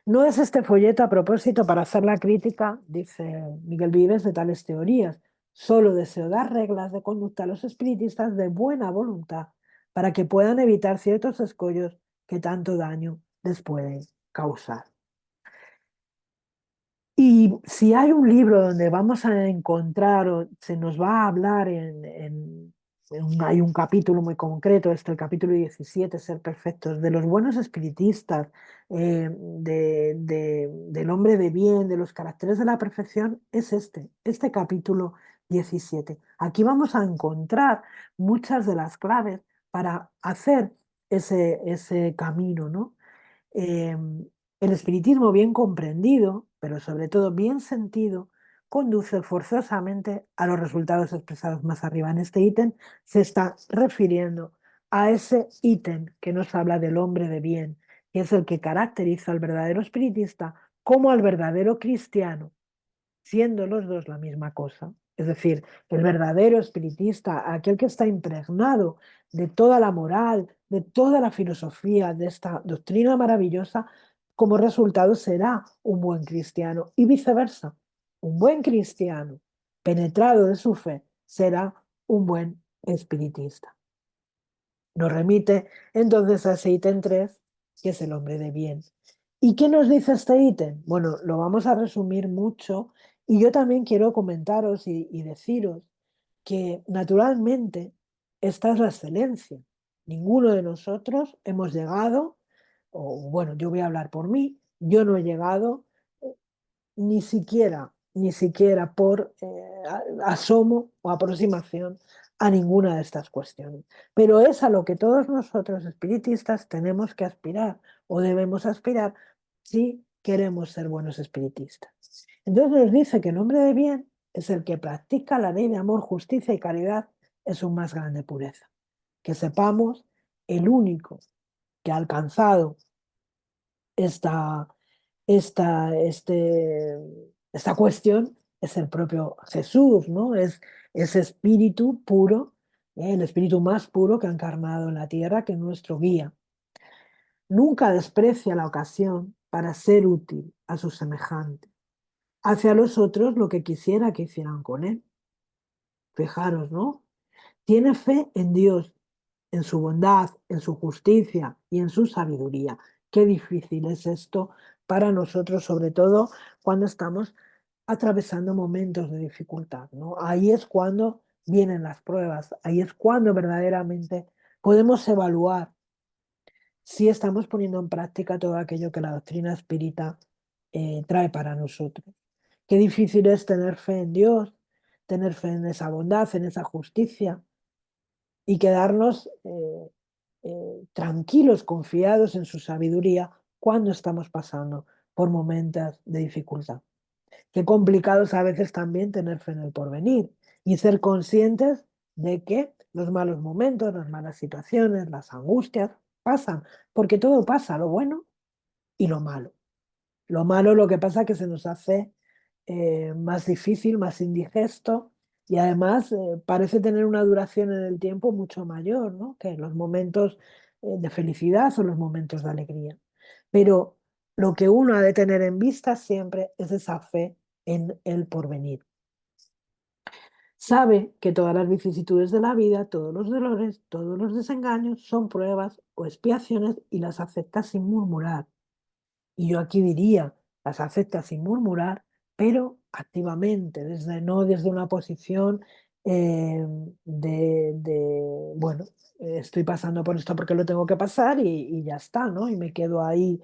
No es este folleto a propósito para hacer la crítica, dice Miguel Vives, de tales teorías. Solo deseo dar reglas de conducta a los espiritistas de buena voluntad para que puedan evitar ciertos escollos que tanto daño les pueden causar. Y si hay un libro donde vamos a encontrar o se nos va a hablar hay un capítulo muy concreto, el capítulo 17, Ser Perfectos, de los buenos espiritistas, del hombre de bien, de los caracteres de la perfección, es este capítulo 17. Aquí vamos a encontrar muchas de las claves para hacer ese camino, ¿no? Eh, el espiritismo bien comprendido, pero sobre todo bien sentido, conduce forzosamente a los resultados expresados más arriba. En este ítem se está refiriendo a ese ítem que nos habla del hombre de bien, que es el que caracteriza al verdadero espiritista como al verdadero cristiano, siendo los dos la misma cosa. Es decir, el verdadero espiritista, aquel que está impregnado de toda la moral, de toda la filosofía, de esta doctrina maravillosa, como resultado será un buen cristiano y viceversa. Un buen cristiano, penetrado de su fe, será un buen espiritista. Nos remite entonces a ese ítem 3, que es el hombre de bien. ¿Y qué nos dice este ítem? Bueno, lo vamos a resumir mucho y yo también quiero comentaros y deciros que naturalmente esta es la excelencia. Ninguno de nosotros hemos llegado, o bueno, yo voy a hablar por mí, yo no he llegado ni siquiera ni siquiera por asomo o aproximación a ninguna de estas cuestiones. Pero es a lo que todos nosotros espiritistas tenemos que aspirar o debemos aspirar si queremos ser buenos espiritistas. Entonces nos dice que el hombre de bien es el que practica la ley de amor, justicia y caridad en su más grande pureza. Que sepamos, el único que ha alcanzado esta, esta cuestión es el propio Jesús, ¿no? Es ese espíritu puro, el espíritu más puro que ha encarnado en la tierra, que es nuestro guía. Nunca desprecia la ocasión para ser útil a sus semejantes. Hace a los otros lo que quisiera que hicieran con él. Fijaros, ¿no? Tiene fe en Dios, en su bondad, en su justicia y en su sabiduría. Qué difícil es esto para nosotros, sobre todo cuando estamos atravesando momentos de dificultad, ¿no? Ahí es cuando vienen las pruebas, ahí es cuando verdaderamente podemos evaluar si estamos poniendo en práctica todo aquello que la doctrina espírita trae para nosotros. Qué difícil es tener fe en Dios, tener fe en esa bondad, en esa justicia y quedarnos tranquilos, confiados en su sabiduría cuando estamos pasando por momentos de dificultad. Qué complicado es a veces también tener fe en el porvenir y ser conscientes de que los malos momentos, las malas situaciones, las angustias pasan, porque todo pasa, lo bueno y lo malo. Lo malo lo que pasa es que se nos hace más difícil, más indigesto y además parece tener una duración en el tiempo mucho mayor, ¿no? Que los momentos de felicidad o los momentos de alegría. Pero lo que uno ha de tener en vista siempre es esa fe en el porvenir. Sabe que todas las vicisitudes de la vida, todos los dolores, todos los desengaños son pruebas o expiaciones y las acepta sin murmurar. Y yo aquí diría, las acepta sin murmurar, pero activamente, no desde una posición bueno, estoy pasando por esto porque lo tengo que pasar y ya está, ¿no? Y me quedo ahí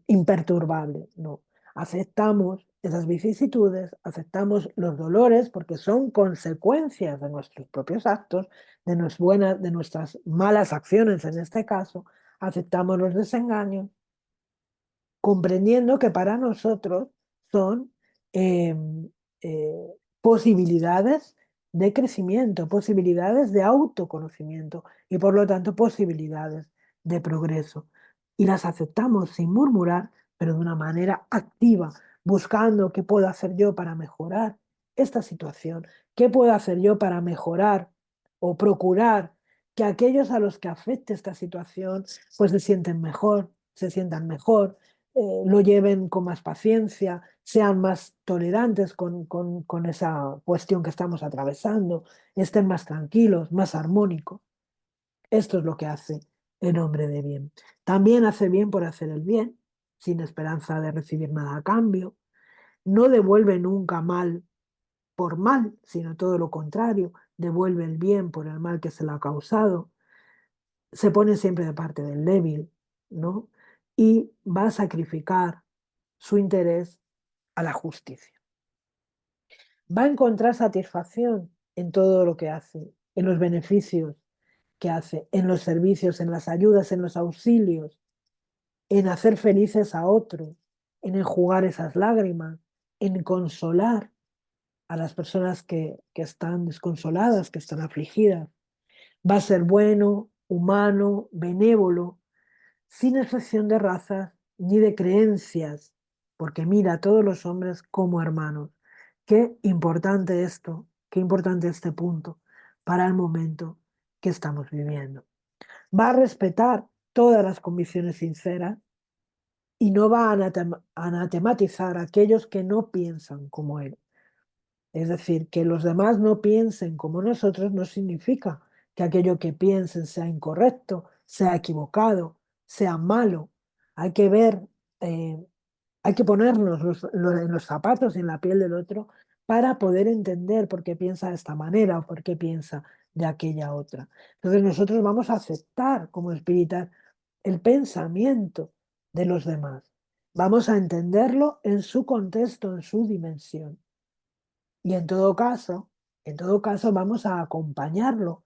imperturbable, no. Aceptamos esas vicisitudes, aceptamos los dolores porque son consecuencias de nuestros propios actos, de nuestras malas acciones en este caso, aceptamos los desengaños, comprendiendo que para nosotros son eh, eh, posibilidades de crecimiento, posibilidades de autoconocimiento y por lo tanto posibilidades de progreso. Y las aceptamos sin murmurar, pero de una manera activa, buscando qué puedo hacer yo para mejorar esta situación, qué puedo hacer yo para mejorar o procurar que aquellos a los que afecte esta situación pues se sientan mejor, lo lleven con más paciencia, sean más tolerantes con esa cuestión que estamos atravesando, estén más tranquilos, más armónicos. Esto es lo que hace el hombre de bien. También hace bien por hacer el bien, sin esperanza de recibir nada a cambio. No devuelve nunca mal por mal, sino todo lo contrario, devuelve el bien por el mal que se le ha causado. Se pone siempre de parte del débil, ¿no? Y va a sacrificar su interés a la justicia. Va a encontrar satisfacción en todo lo que hace, en los beneficios que hace, en los servicios, en las ayudas, en los auxilios, en hacer felices a otros, en enjugar esas lágrimas, en consolar a las personas que están desconsoladas, que están afligidas. Va a ser bueno, humano, benévolo, sin excepción de razas ni de creencias, porque mira a todos los hombres como hermanos. Qué importante esto, qué importante este punto para el momento que estamos viviendo. Va a respetar todas las convicciones sinceras y no va a anatematizar a aquellos que no piensan como él. Es decir, que los demás no piensen como nosotros no significa que aquello que piensen sea incorrecto, sea equivocado, sea malo. Hay que ver, eh, hay que ponernos en los zapatos y en la piel del otro para poder entender por qué piensa de esta manera o por qué piensa de aquella otra. Entonces nosotros vamos a aceptar como espíritas el pensamiento de los demás. Vamos a entenderlo en su contexto, en su dimensión. Y en todo caso vamos a acompañarlo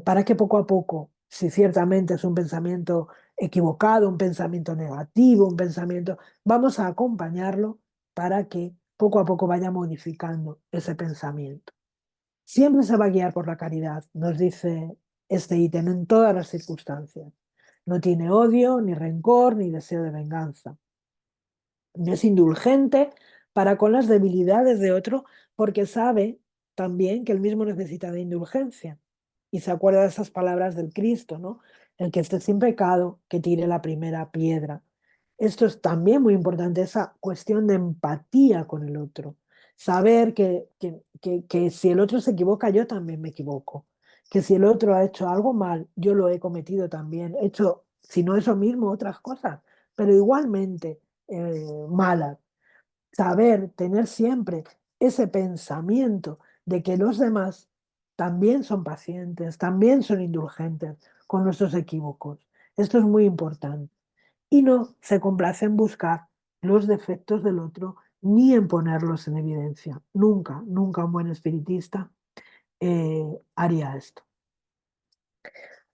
para que poco a poco, si ciertamente es un pensamiento equivocado, un pensamiento negativo, un pensamiento, vamos a acompañarlo para que poco a poco vaya modificando ese pensamiento. Siempre se va a guiar por la caridad, nos dice este ítem en todas las circunstancias. No tiene odio, ni rencor, ni deseo de venganza. No es indulgente para con las debilidades de otro porque sabe también que él mismo necesita de indulgencia. Y se acuerda de esas palabras del Cristo, ¿no? El que esté sin pecado, que tire la primera piedra. Esto es también muy importante, esa cuestión de empatía con el otro. Saber que si el otro se equivoca, yo también me equivoco. Que si el otro ha hecho algo mal, yo lo he cometido también. He hecho, si no eso mismo, otras cosas. Pero igualmente malas. Saber tener siempre ese pensamiento de que los demás también son pacientes, también son indulgentes con nuestros equívocos. Esto es muy importante. Y no se complace en buscar los defectos del otro ni en ponerlos en evidencia. Nunca, nunca un buen espiritista haría esto.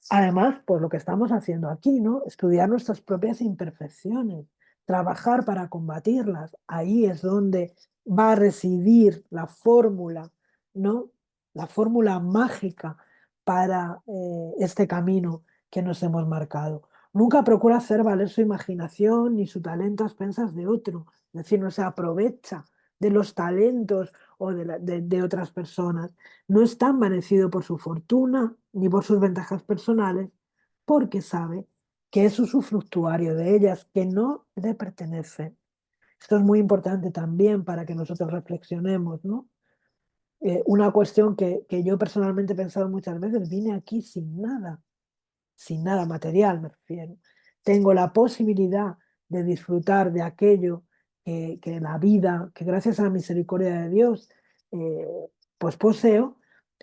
Además, pues lo que estamos haciendo aquí, ¿no? Estudiar nuestras propias imperfecciones, trabajar para combatirlas. Ahí es donde va a residir la fórmula, ¿no? La fórmula mágica para este camino que nos hemos marcado. Nunca procura hacer valer su imaginación ni su talento a expensas de otro. Es decir, no se aprovecha de los talentos o de otras personas. No está envanecido por su fortuna ni por sus ventajas personales, porque sabe que es usufructuario de ellas, que no le pertenece. Esto es muy importante también para que nosotros reflexionemos, ¿no? Una cuestión que yo personalmente he pensado muchas veces, vine aquí sin nada material me refiero. Tengo la posibilidad de disfrutar de aquello que la vida, que gracias a la misericordia de Dios, eh, pues poseo,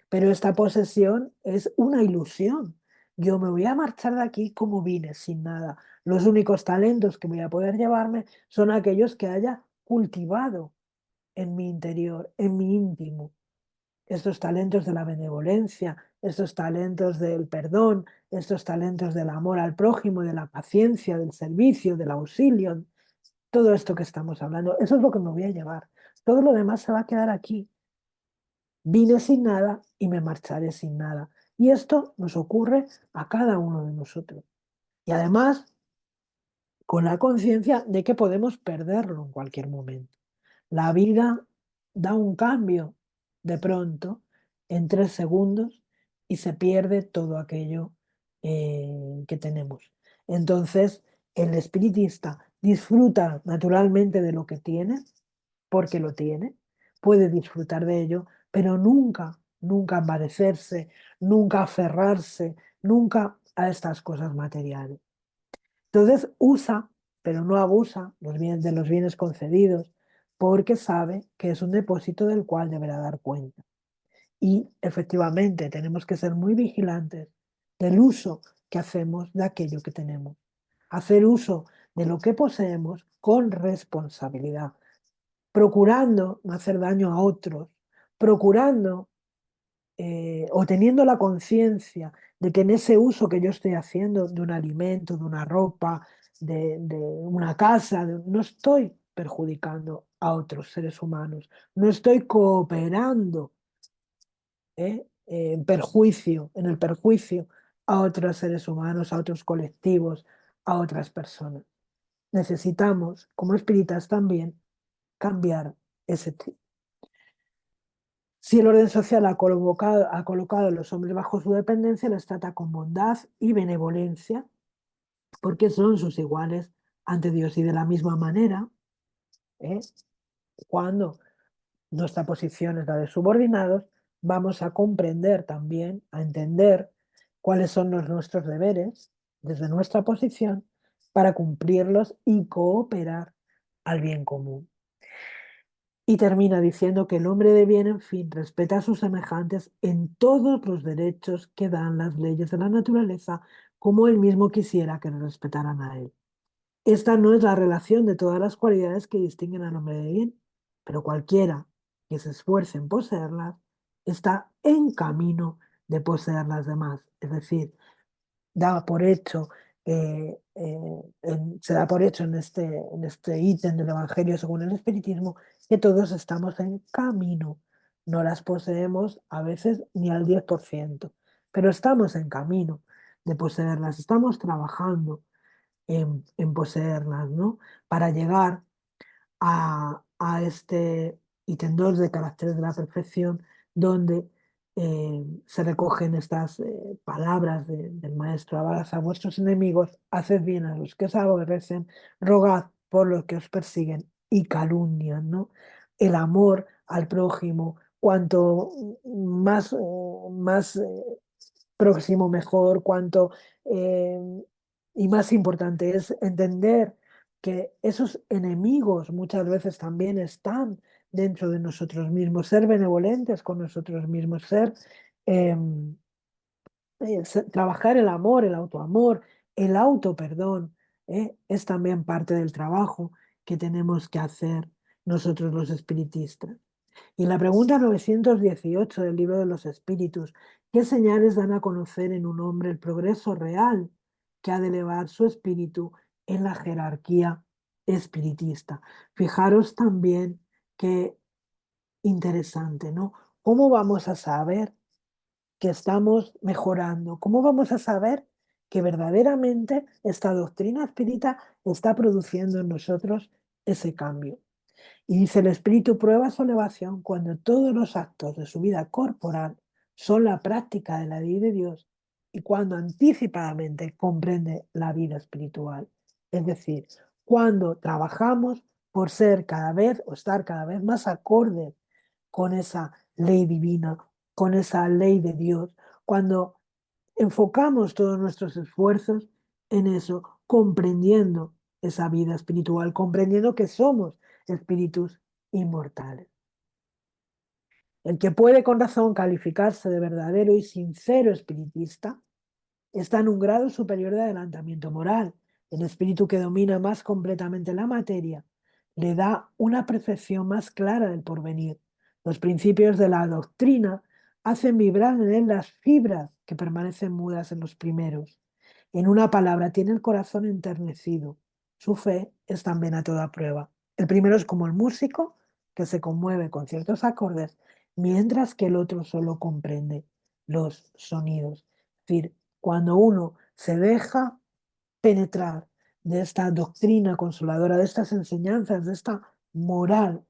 pero esta posesión es una ilusión. Yo me voy a marchar de aquí como vine, sin nada. Los únicos talentos que voy a poder llevarme son aquellos que haya cultivado en mi interior, en mi íntimo. Estos talentos de la benevolencia, estos talentos del perdón, estos talentos del amor al prójimo, de la paciencia, del servicio, del auxilio, todo esto que estamos hablando, eso es lo que me voy a llevar. Todo lo demás se va a quedar aquí. Vine sin nada y me marcharé sin nada. Y esto nos ocurre a cada uno de nosotros. Y además, con la conciencia de que podemos perderlo en cualquier momento. La vida da un cambio de pronto en 3 segundos y se pierde todo aquello que tenemos. Entonces, el espiritista disfruta naturalmente de lo que tiene, porque lo tiene, puede disfrutar de ello, pero nunca, nunca envanecerse, nunca aferrarse, nunca a estas cosas materiales. Entonces usa, pero no abusa de los bienes concedidos, porque sabe que es un depósito del cual deberá dar cuenta. Y efectivamente tenemos que ser muy vigilantes del uso que hacemos de aquello que tenemos. Hacer uso de lo que poseemos con responsabilidad, procurando no hacer daño a otros, procurando o teniendo la conciencia de que en ese uso que yo estoy haciendo de un alimento, de una ropa, de una casa, no estoy perjudicando a otros seres humanos, no estoy cooperando en el perjuicio a otros seres humanos, a otros colectivos, a otras personas. Necesitamos, como espíritas también, cambiar ese chip. Si el orden social ha colocado a los hombres bajo su dependencia, los trata con bondad y benevolencia, porque son sus iguales ante Dios. Y de la misma manera, ¿eh? Cuando nuestra posición es la de subordinados, vamos a comprender también, a entender cuáles son nuestros deberes desde nuestra posición para cumplirlos y cooperar al bien común. Y termina diciendo que el hombre de bien, en fin, respeta a sus semejantes en todos los derechos que dan las leyes de la naturaleza, como él mismo quisiera que le respetaran a él. Esta no es la relación de todas las cualidades que distinguen al hombre de bien, pero cualquiera que se esfuerce en poseerlas está en camino de poseer las demás. Es decir, da por hecho, se da por hecho en este ítem del Evangelio según el Espiritismo que todos estamos en camino. No las poseemos a veces ni al 10%, pero estamos en camino de poseerlas, estamos trabajando en poseerlas, ¿no? Para llegar a este ítem 2 de caracteres de la perfección, donde se recogen estas palabras del maestro: amad a vuestros enemigos, haced bien a los que os aborrecen, rogad por los que os persiguen y calumnian, ¿no? El amor al prójimo, cuanto más próximo mejor, cuanto eh, y más importante es entender que esos enemigos muchas veces también están dentro de nosotros mismos, ser benevolentes con nosotros mismos, eh, trabajar el amor, el autoamor, el autoperdón, es también parte del trabajo que tenemos que hacer nosotros los espiritistas. Y en la pregunta 918 del Libro de los Espíritus, ¿qué señales dan a conocer en un hombre el progreso real que ha de elevar su espíritu en la jerarquía espiritista? Fijaros también qué interesante, ¿no? ¿Cómo vamos a saber que estamos mejorando? ¿Cómo vamos a saber que verdaderamente esta doctrina espírita está produciendo en nosotros ese cambio? Y dice: el espíritu prueba su elevación cuando todos los actos de su vida corporal son la práctica de la ley de Dios y cuando anticipadamente comprende la vida espiritual. Es decir, cuando trabajamos por ser cada vez o estar cada vez más acorde con esa ley divina, con esa ley de Dios, cuando enfocamos todos nuestros esfuerzos en eso, comprendiendo esa vida espiritual, comprendiendo que somos espíritus inmortales. El que puede con razón calificarse de verdadero y sincero espiritista está en un grado superior de adelantamiento moral. El espíritu que domina más completamente la materia le da una percepción más clara del porvenir. Los principios de la doctrina hacen vibrar en él las fibras que permanecen mudas en los primeros. En una palabra, tiene el corazón enternecido. Su fe es también a toda prueba. El primero es como el músico que se conmueve con ciertos acordes, mientras que el otro solo comprende los sonidos. Es decir, cuando uno se deja penetrar de esta doctrina consoladora, de estas enseñanzas, de esta moral,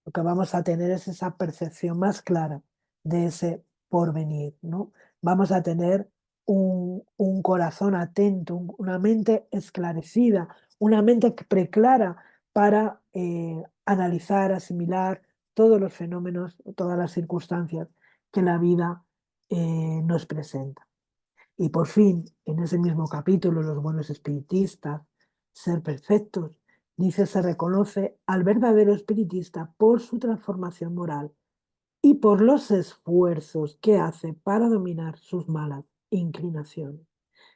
lo que vamos a tener es esa percepción más clara de ese porvenir, ¿no? Vamos a tener un corazón atento, una mente esclarecida, una mente preclara para analizar, asimilar todos los fenómenos, todas las circunstancias que la vida nos presenta. Y por fin, en ese mismo capítulo, los buenos espiritistas, ser perfectos, dice: se reconoce al verdadero espiritista por su transformación moral y por los esfuerzos que hace para dominar sus malas inclinaciones.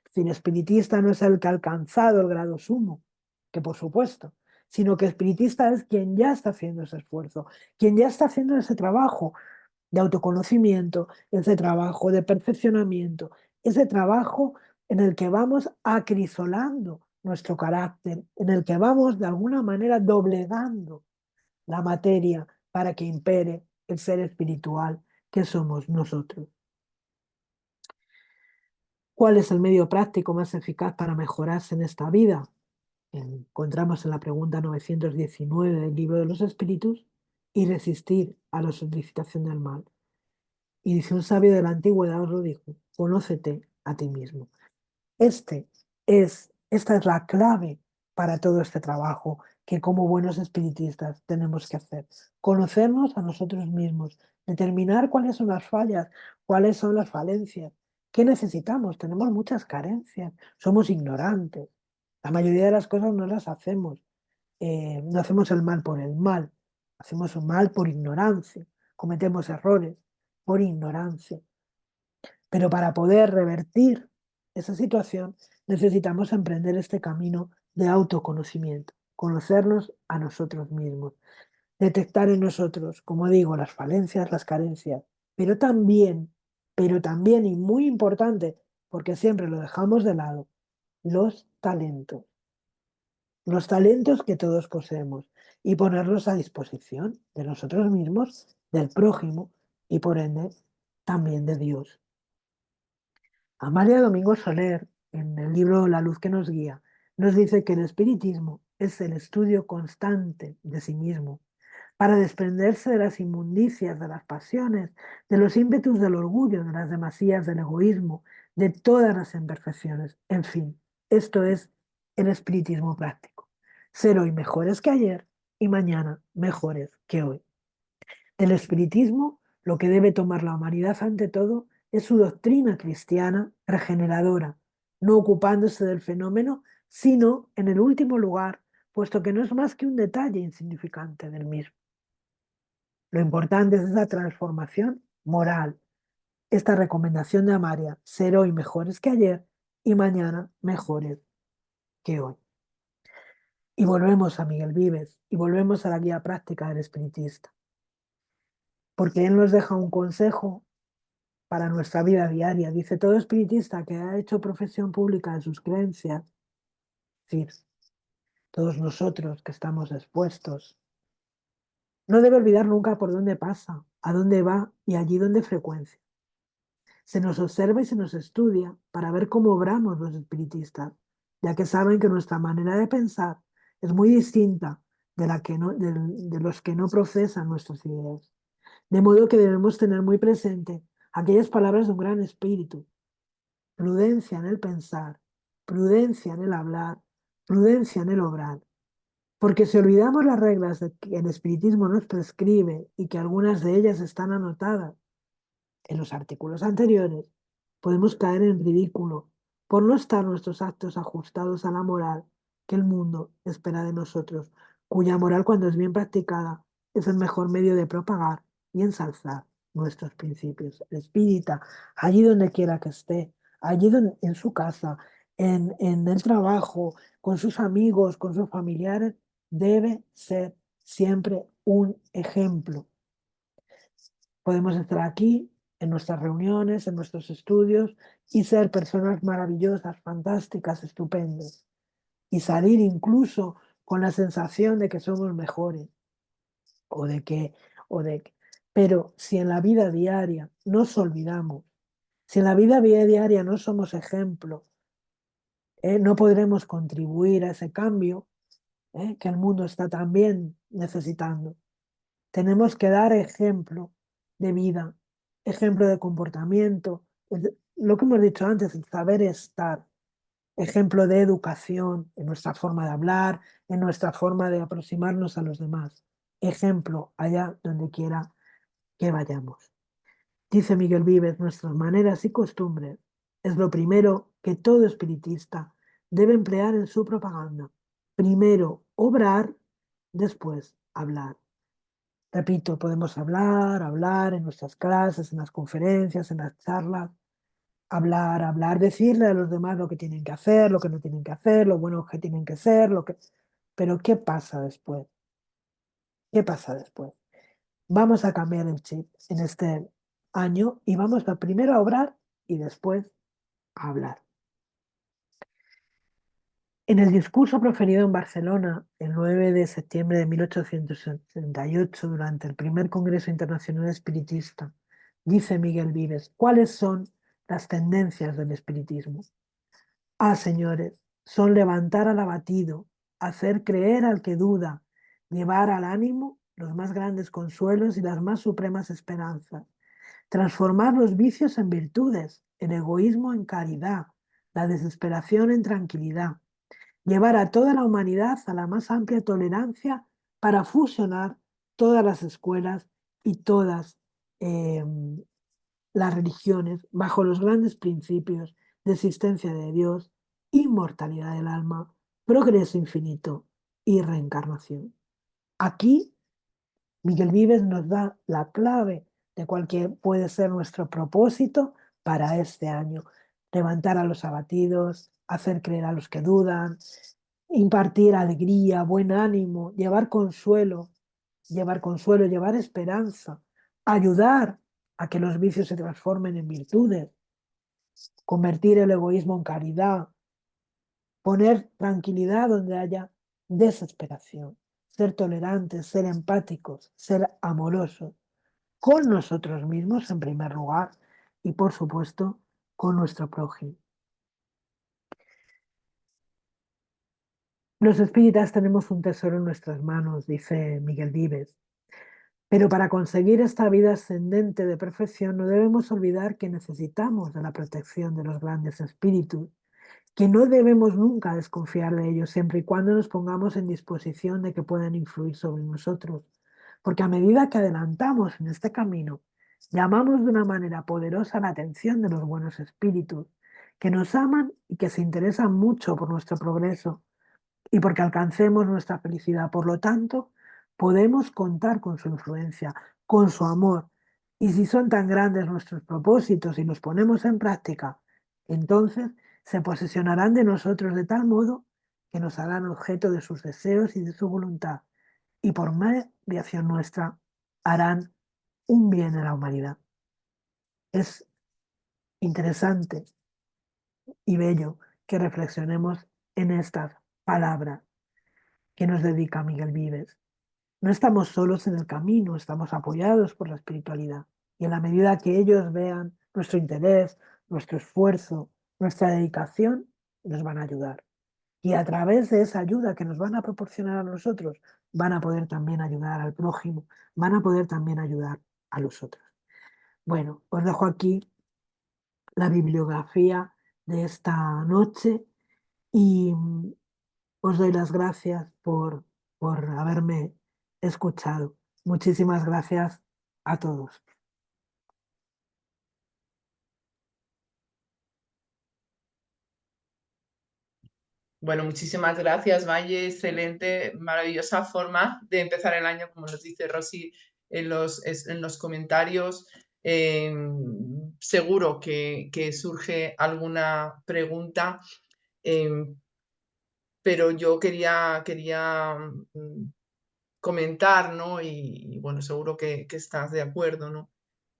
Es decir, espiritista no es el que ha alcanzado el grado sumo, que por supuesto, sino que espiritista es quien ya está haciendo ese esfuerzo, quien ya está haciendo ese trabajo de autoconocimiento, ese trabajo de perfeccionamiento, ese trabajo en el que vamos acrisolando nuestro carácter, en el que vamos de alguna manera doblegando la materia para que impere el ser espiritual que somos nosotros. ¿Cuál es el medio práctico más eficaz para mejorarse en esta vida? Encontramos en la pregunta 919 del Libro de los Espíritus: y resistir a la solicitación del mal. Y dice: un sabio de la antigüedad os lo dijo: conócete a ti mismo. Esta es la clave para todo este trabajo que como buenos espiritistas tenemos que hacer. Conocernos a nosotros mismos, determinar cuáles son las fallas, cuáles son las falencias, qué necesitamos. Tenemos muchas carencias, somos ignorantes. La mayoría de las cosas no las hacemos. No hacemos el mal por el mal, hacemos el mal por ignorancia, cometemos errores por ignorancia. Pero para poder revertir esa situación necesitamos emprender este camino de autoconocimiento, conocernos a nosotros mismos, detectar en nosotros, como digo, las falencias, las carencias, pero también y muy importante, porque siempre lo dejamos de lado, los talentos que todos poseemos y ponerlos a disposición de nosotros mismos, del prójimo y por ende también de Dios. Amalia Domingo Soler, en el libro La luz que nos guía, nos dice que el espiritismo es el estudio constante de sí mismo para desprenderse de las inmundicias, de las pasiones, de los ímpetus del orgullo, de las demasías del egoísmo, de todas las imperfecciones. En fin, esto es el espiritismo práctico. Ser hoy mejores que ayer y mañana mejores que hoy. Del espiritismo, lo que debe tomar la humanidad ante todo es su doctrina cristiana regeneradora, no ocupándose del fenómeno, sino en el último lugar, puesto que no es más que un detalle insignificante del mismo. Lo importante es esa transformación moral, esta recomendación de Amalia, ser hoy mejores que ayer y mañana mejores que hoy. Y volvemos a Miguel Vives y volvemos a la guía práctica del espiritista, porque él nos deja un consejo para nuestra vida diaria. Dice, todo espiritista que ha hecho profesión pública de sus creencias, es decir, todos nosotros que estamos expuestos, no debe olvidar nunca por dónde pasa, a dónde va y allí donde frecuencia. Se nos observa y se nos estudia para ver cómo obramos los espiritistas, ya que saben que nuestra manera de pensar es muy distinta de los que no procesan nuestras ideas. De modo que debemos tener muy presente aquellas palabras de un gran espíritu: prudencia en el pensar, prudencia en el hablar, prudencia en el obrar. Porque si olvidamos las reglas que el espiritismo nos prescribe y que algunas de ellas están anotadas en los artículos anteriores, podemos caer en ridículo por no estar nuestros actos ajustados a la moral que el mundo espera de nosotros, cuya moral, cuando es bien practicada, es el mejor medio de propagar y ensalzar nuestros principios. El espírita, allí donde quiera que esté, en su casa, en el trabajo, con sus amigos, con sus familiares, debe ser siempre un ejemplo. Podemos estar aquí en nuestras reuniones, en nuestros estudios y ser personas maravillosas, fantásticas, estupendas. Y salir incluso con la sensación de que somos mejores o de que, o de que- Pero si en la vida diaria nos olvidamos, si en la vida diaria no somos ejemplo, no podremos contribuir a ese cambio que el mundo está también necesitando. Tenemos que dar ejemplo de vida, ejemplo de comportamiento, lo que hemos dicho antes, el saber estar, ejemplo de educación en nuestra forma de hablar, en nuestra forma de aproximarnos a los demás, ejemplo allá donde quiera que vayamos. Dice Miguel Vives, nuestras maneras y costumbres es lo primero que todo espiritista debe emplear en su propaganda. Primero obrar, después hablar. Repito, podemos hablar en nuestras clases, en las conferencias, en las charlas, hablar, decirle a los demás lo que tienen que hacer, lo que no tienen que hacer, lo buenos que tienen que ser, Pero ¿qué pasa después? ¿Qué pasa después? Vamos a cambiar el chip en este año y vamos a primero a obrar y después a hablar. En el discurso proferido en Barcelona el 9 de septiembre de 1878, durante el primer Congreso Internacional Espiritista, dice Miguel Vives, ¿cuáles son las tendencias del espiritismo? Señores, son levantar al abatido, hacer creer al que duda, llevar al ánimo los más grandes consuelos y las más supremas esperanzas, transformar los vicios en virtudes, el egoísmo en caridad, la desesperación en tranquilidad, llevar a toda la humanidad a la más amplia tolerancia para fusionar todas las escuelas y todas eh, las religiones bajo los grandes principios de existencia de Dios, inmortalidad del alma, progreso infinito y reencarnación. Aquí Miguel Vives nos da la clave de cuál puede ser nuestro propósito para este año. Levantar a los abatidos, hacer creer a los que dudan, impartir alegría, buen ánimo, llevar consuelo, llevar esperanza, ayudar a que los vicios se transformen en virtudes, convertir el egoísmo en caridad, poner tranquilidad donde haya desesperación, ser tolerantes, ser empáticos, ser amorosos, con nosotros mismos en primer lugar y por supuesto con nuestro prójimo. Los espíritas tenemos un tesoro en nuestras manos, dice Miguel Vives, pero para conseguir esta vida ascendente de perfección no debemos olvidar que necesitamos de la protección de los grandes espíritus, que no debemos nunca desconfiar de ellos siempre y cuando nos pongamos en disposición de que puedan influir sobre nosotros, porque a medida que adelantamos en este camino, llamamos de una manera poderosa la atención de los buenos espíritus, que nos aman y que se interesan mucho por nuestro progreso y porque alcancemos nuestra felicidad. Por lo tanto, podemos contar con su influencia, con su amor. Y si son tan grandes nuestros propósitos y los ponemos en práctica, entonces se posesionarán de nosotros de tal modo que nos harán objeto de sus deseos y de su voluntad. Y por mediación nuestra harán un bien a la humanidad. Es interesante y bello que reflexionemos en estas palabras que nos dedica Miguel Vives. No estamos solos en el camino, estamos apoyados por la espiritualidad. Y en la medida que ellos vean nuestro interés, nuestro esfuerzo, nuestra dedicación, nos van a ayudar. Y a través de esa ayuda que nos van a proporcionar a nosotros, van a poder también ayudar al prójimo, van a poder también ayudar a los otros. Bueno, os dejo aquí la bibliografía de esta noche y os doy las gracias por haberme escuchado. Muchísimas gracias a todos. Bueno, muchísimas gracias, Valle. Excelente, maravillosa forma de empezar el año, como nos dice Rosy en los comentarios. Seguro que surge alguna pregunta, pero yo quería comentar, ¿no? Y bueno, seguro que estás de acuerdo, ¿no?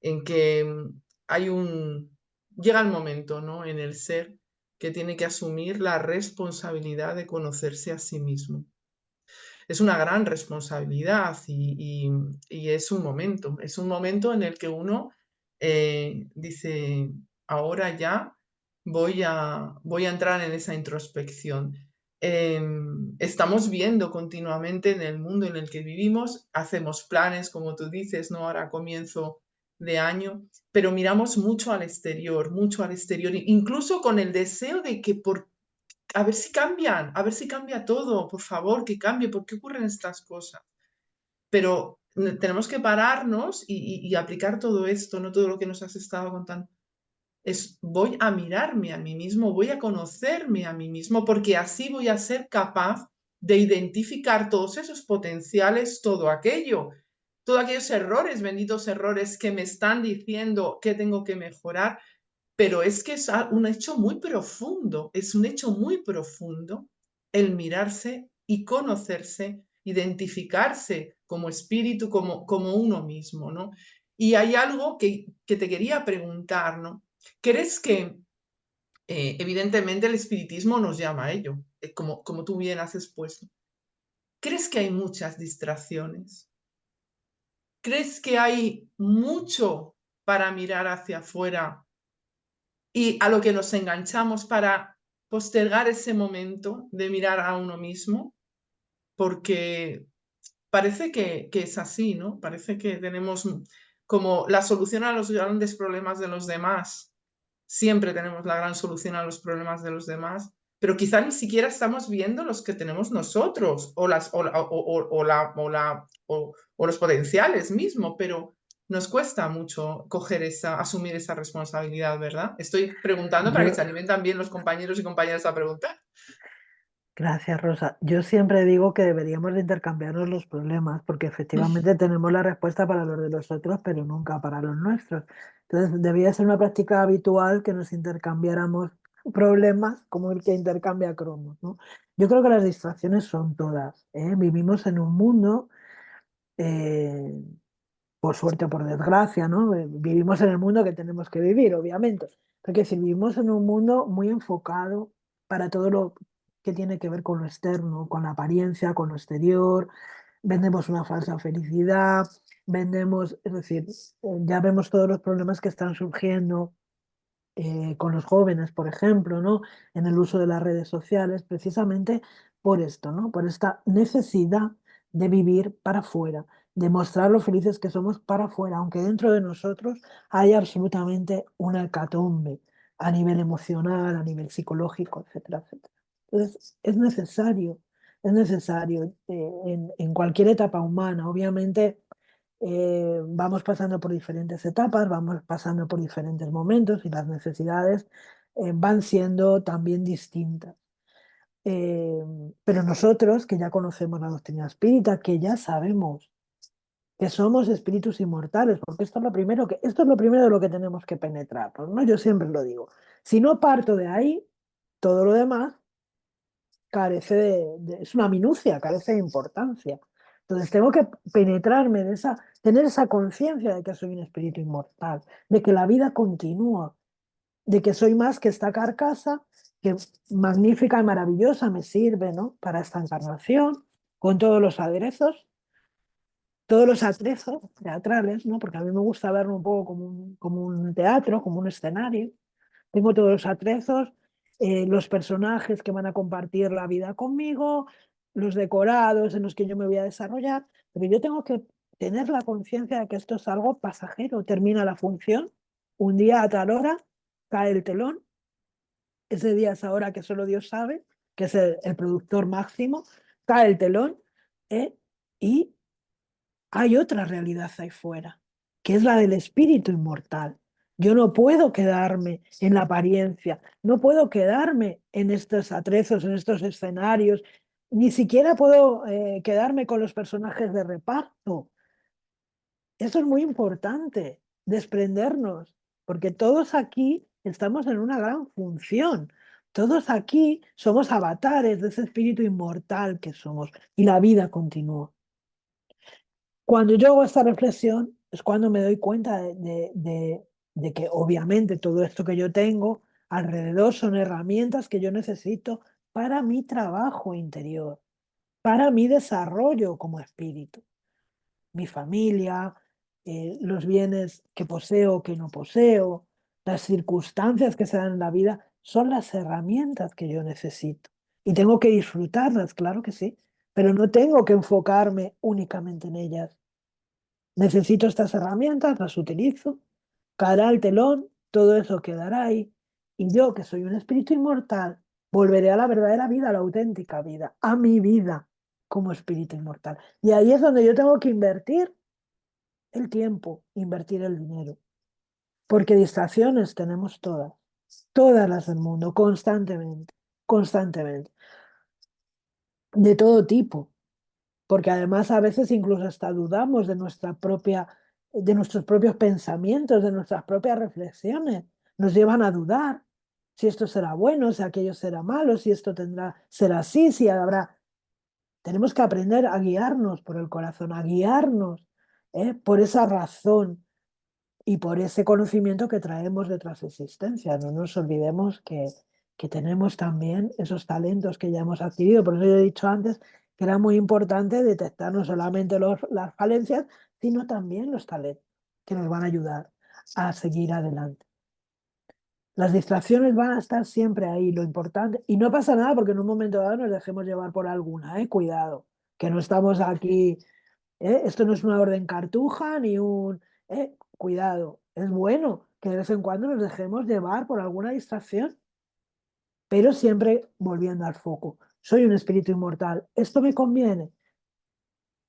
En que llega el momento, ¿no? En el ser que tiene que asumir la responsabilidad de conocerse a sí mismo. Es una gran responsabilidad y es un momento en el que uno dice, ahora ya voy a entrar en esa introspección. Estamos viendo continuamente en el mundo en el que vivimos, hacemos planes, como tú dices, ¿no? Ahora comienzo de año, pero miramos mucho al exterior, incluso con el deseo de que a ver si cambian, a ver si cambia todo, por favor, que cambie, ¿por qué ocurren estas cosas? Pero tenemos que pararnos y aplicar todo esto, no todo lo que nos has estado contando. Voy a mirarme a mí mismo, voy a conocerme a mí mismo, porque así voy a ser capaz de identificar todos esos potenciales, todos aquellos errores, benditos errores que me están diciendo que tengo que mejorar, pero es que es un hecho muy profundo, es un hecho muy profundo el mirarse y conocerse, identificarse como espíritu, como uno mismo, ¿no? Y hay algo que te quería preguntar, ¿no? ¿Crees que evidentemente el espiritismo nos llama a ello, como tú bien has expuesto? ¿Crees que hay muchas distracciones? ¿Crees que hay mucho para mirar hacia afuera y a lo que nos enganchamos para postergar ese momento de mirar a uno mismo? Porque parece que es así, ¿no? Parece que tenemos como la solución a los grandes problemas de los demás. Siempre tenemos la gran solución a los problemas de los demás, pero quizá ni siquiera estamos viendo los que tenemos nosotros o los potenciales mismo, pero nos cuesta mucho asumir esa responsabilidad, ¿verdad? Estoy preguntando para que se Yo, animen también los compañeros y compañeras a preguntar. gracias, Rosa. Yo siempre digo que deberíamos de intercambiarnos los problemas, porque efectivamente tenemos la respuesta para los de los otros, pero nunca para los nuestros. Entonces, debería ser una práctica habitual que nos intercambiáramos problemas como el que intercambia cromos, ¿no? Yo creo que las distracciones son todas, ¿eh? Vivimos en un mundo, eh, por suerte o por desgracia, ¿no? Vivimos en el mundo que tenemos que vivir, obviamente. Porque si vivimos en un mundo muy enfocado para todo lo que tiene que ver con lo externo, con la apariencia, con lo exterior, vendemos una falsa felicidad, vendemos, es decir, ya vemos todos los problemas que están surgiendo con los jóvenes, por ejemplo, ¿no? En el uso de las redes sociales, precisamente por esto, ¿no? Por esta necesidad de vivir para afuera, de mostrar lo felices que somos para afuera, aunque dentro de nosotros haya absolutamente una hecatombe a nivel emocional, a nivel psicológico, etcétera, etcétera. Entonces, es necesario en cualquier etapa humana, obviamente vamos pasando por diferentes etapas, vamos pasando por diferentes momentos y las necesidades van siendo también distintas. Eh, pero nosotros, que ya conocemos la doctrina espírita, que ya sabemos que somos espíritus inmortales, porque esto es lo primero de lo que tenemos que penetrar, ¿no? Yo siempre lo digo. Si no parto de ahí, todo lo demás carece es una minucia, carece de importancia. Entonces tengo que penetrarme de tener esa conciencia de que soy un espíritu inmortal, de que la vida continúa, de que soy más que esta carcasa, que magnífica y maravillosa me sirve, ¿no? Para esta encarnación, con todos los atrezos teatrales, ¿no? Porque a mí me gusta verlo un poco como un teatro, como un escenario. Tengo todos los atrezos, los personajes que van a compartir la vida conmigo, los decorados en los que yo me voy a desarrollar, pero yo tengo que tener la conciencia de que esto es algo pasajero, termina la función, un día a tal hora cae el telón, ese día es ahora que solo Dios sabe, que es el productor máximo, cae el telón y hay otra realidad ahí fuera, que es la del espíritu inmortal. Yo no puedo quedarme en la apariencia, no puedo quedarme en estos atrezos, en estos escenarios, ni siquiera puedo quedarme con los personajes de reparto. Eso es muy importante, desprendernos, porque todos aquí estamos en una gran función. Todos aquí somos avatares de ese espíritu inmortal que somos y la vida continúa. Cuando yo hago esta reflexión es cuando me doy cuenta de que obviamente todo esto que yo tengo alrededor son herramientas que yo necesito para mi trabajo interior, para mi desarrollo como espíritu. Mi familia, los bienes que poseo, que no poseo, las circunstancias que se dan en la vida, son las herramientas que yo necesito. Y tengo que disfrutarlas, claro que sí, pero no tengo que enfocarme únicamente en ellas. Necesito estas herramientas, las utilizo, caerá el telón, todo eso quedará ahí, y yo, que soy un espíritu inmortal, volveré a la verdadera vida, a la auténtica vida, a mi vida como espíritu inmortal. Y ahí es donde yo tengo que invertir el tiempo, invertir el dinero, porque distracciones tenemos todas las del mundo, constantemente, constantemente, de todo tipo. Porque además a veces incluso hasta dudamos de nuestros propios pensamientos, de nuestras propias reflexiones. Nos llevan a dudar si esto será bueno, si aquello será malo, si esto será así, si habrá. Tenemos que aprender a guiarnos por el corazón, a guiarnos por esa razón y por ese conocimiento que traemos de otras existencias. No nos olvidemos que tenemos también esos talentos que ya hemos adquirido. Por eso yo he dicho antes que era muy importante detectar no solamente las falencias, sino también los talentos que nos van a ayudar a seguir adelante. Las distracciones van a estar siempre ahí, lo importante, y no pasa nada porque en un momento dado nos dejemos llevar por alguna, cuidado, que no estamos aquí. Esto no es una orden cartuja ni un... cuidado, es bueno que de vez en cuando nos dejemos llevar por alguna distracción, pero siempre volviendo al foco. Soy un espíritu inmortal, ¿esto me conviene?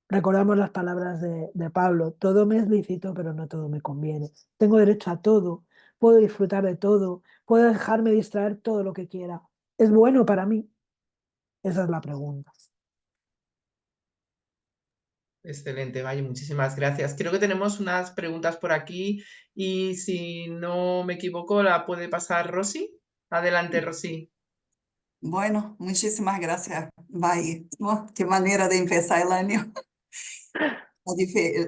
Recordamos las palabras de Pablo, todo me es lícito, pero no todo me conviene. Tengo derecho a todo, puedo disfrutar de todo, puedo dejarme distraer todo lo que quiera. ¿Es bueno para mí? Esa es la pregunta. Excelente, vaya, muchísimas gracias. Creo que tenemos unas preguntas por aquí y si no me equivoco, la puede pasar Rosy. Adelante, Rosy. Bueno, muchísimas gracias. Vaya, oh, qué manera de empezar el año.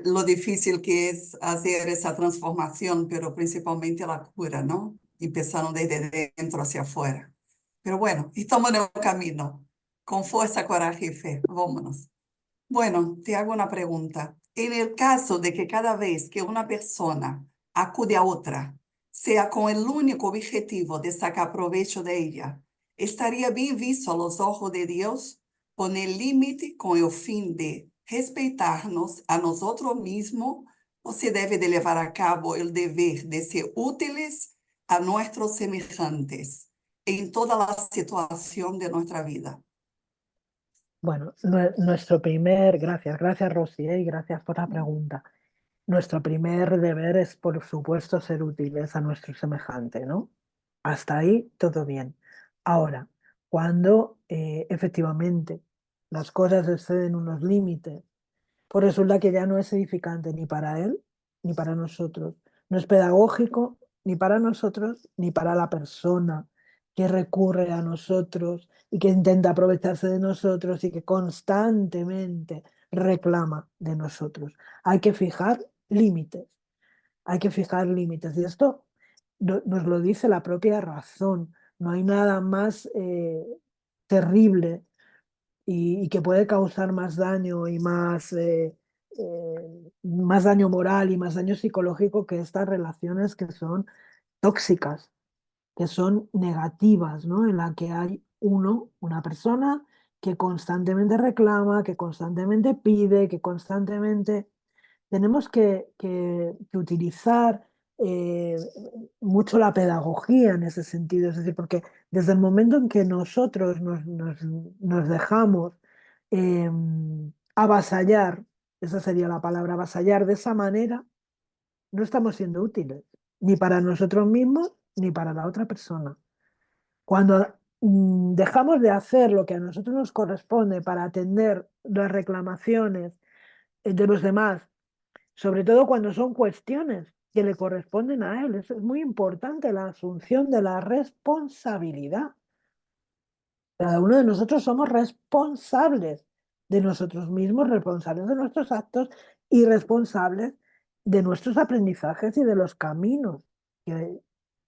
Lo difícil que es hacer esa transformación, pero principalmente la cura, ¿no? Empezando desde dentro hacia afuera. Pero bueno, estamos en el camino. Con fuerza, coraje y fe. Vámonos. Bueno, te hago una pregunta. En el caso de que cada vez que una persona acude a otra, sea con el único objetivo de sacar provecho de ella, ¿estaría bien visto a los ojos de Dios poner límite con el fin de respetarnos a nosotros mismos o se debe de llevar a cabo el deber de ser útiles a nuestros semejantes en toda la situación de nuestra vida? Bueno, gracias Rosy, y gracias por la pregunta. Nuestro primer deber es, por supuesto, ser útiles a nuestro semejante, ¿no? Hasta ahí todo bien. Ahora, cuando efectivamente las cosas exceden unos límites, pues resulta que ya no es edificante ni para él ni para nosotros. No es pedagógico ni para nosotros ni para la persona que recurre a nosotros y que intenta aprovecharse de nosotros y que constantemente reclama de nosotros. Hay que fijar límites, hay que fijar límites. Y esto nos lo dice la propia razón. No hay nada más terrible y que puede causar más daño y más daño moral y más daño psicológico que estas relaciones que son tóxicas, que son negativas, ¿no? En la que hay una persona que constantemente reclama, que constantemente pide, que constantemente tenemos que utilizar eh, mucho la pedagogía en ese sentido, es decir, porque desde el momento en que nosotros nos dejamos eh, avasallar, esa sería la palabra, avasallar de esa manera, no estamos siendo útiles, ni para nosotros mismos, ni para la otra persona. Cuando dejamos de hacer lo que a nosotros nos corresponde para atender las reclamaciones de los demás, sobre todo cuando son cuestiones que le corresponden a él. Es muy importante la asunción de la responsabilidad. Cada uno de nosotros somos responsables de nosotros mismos, responsables de nuestros actos y responsables de nuestros aprendizajes y de los caminos que,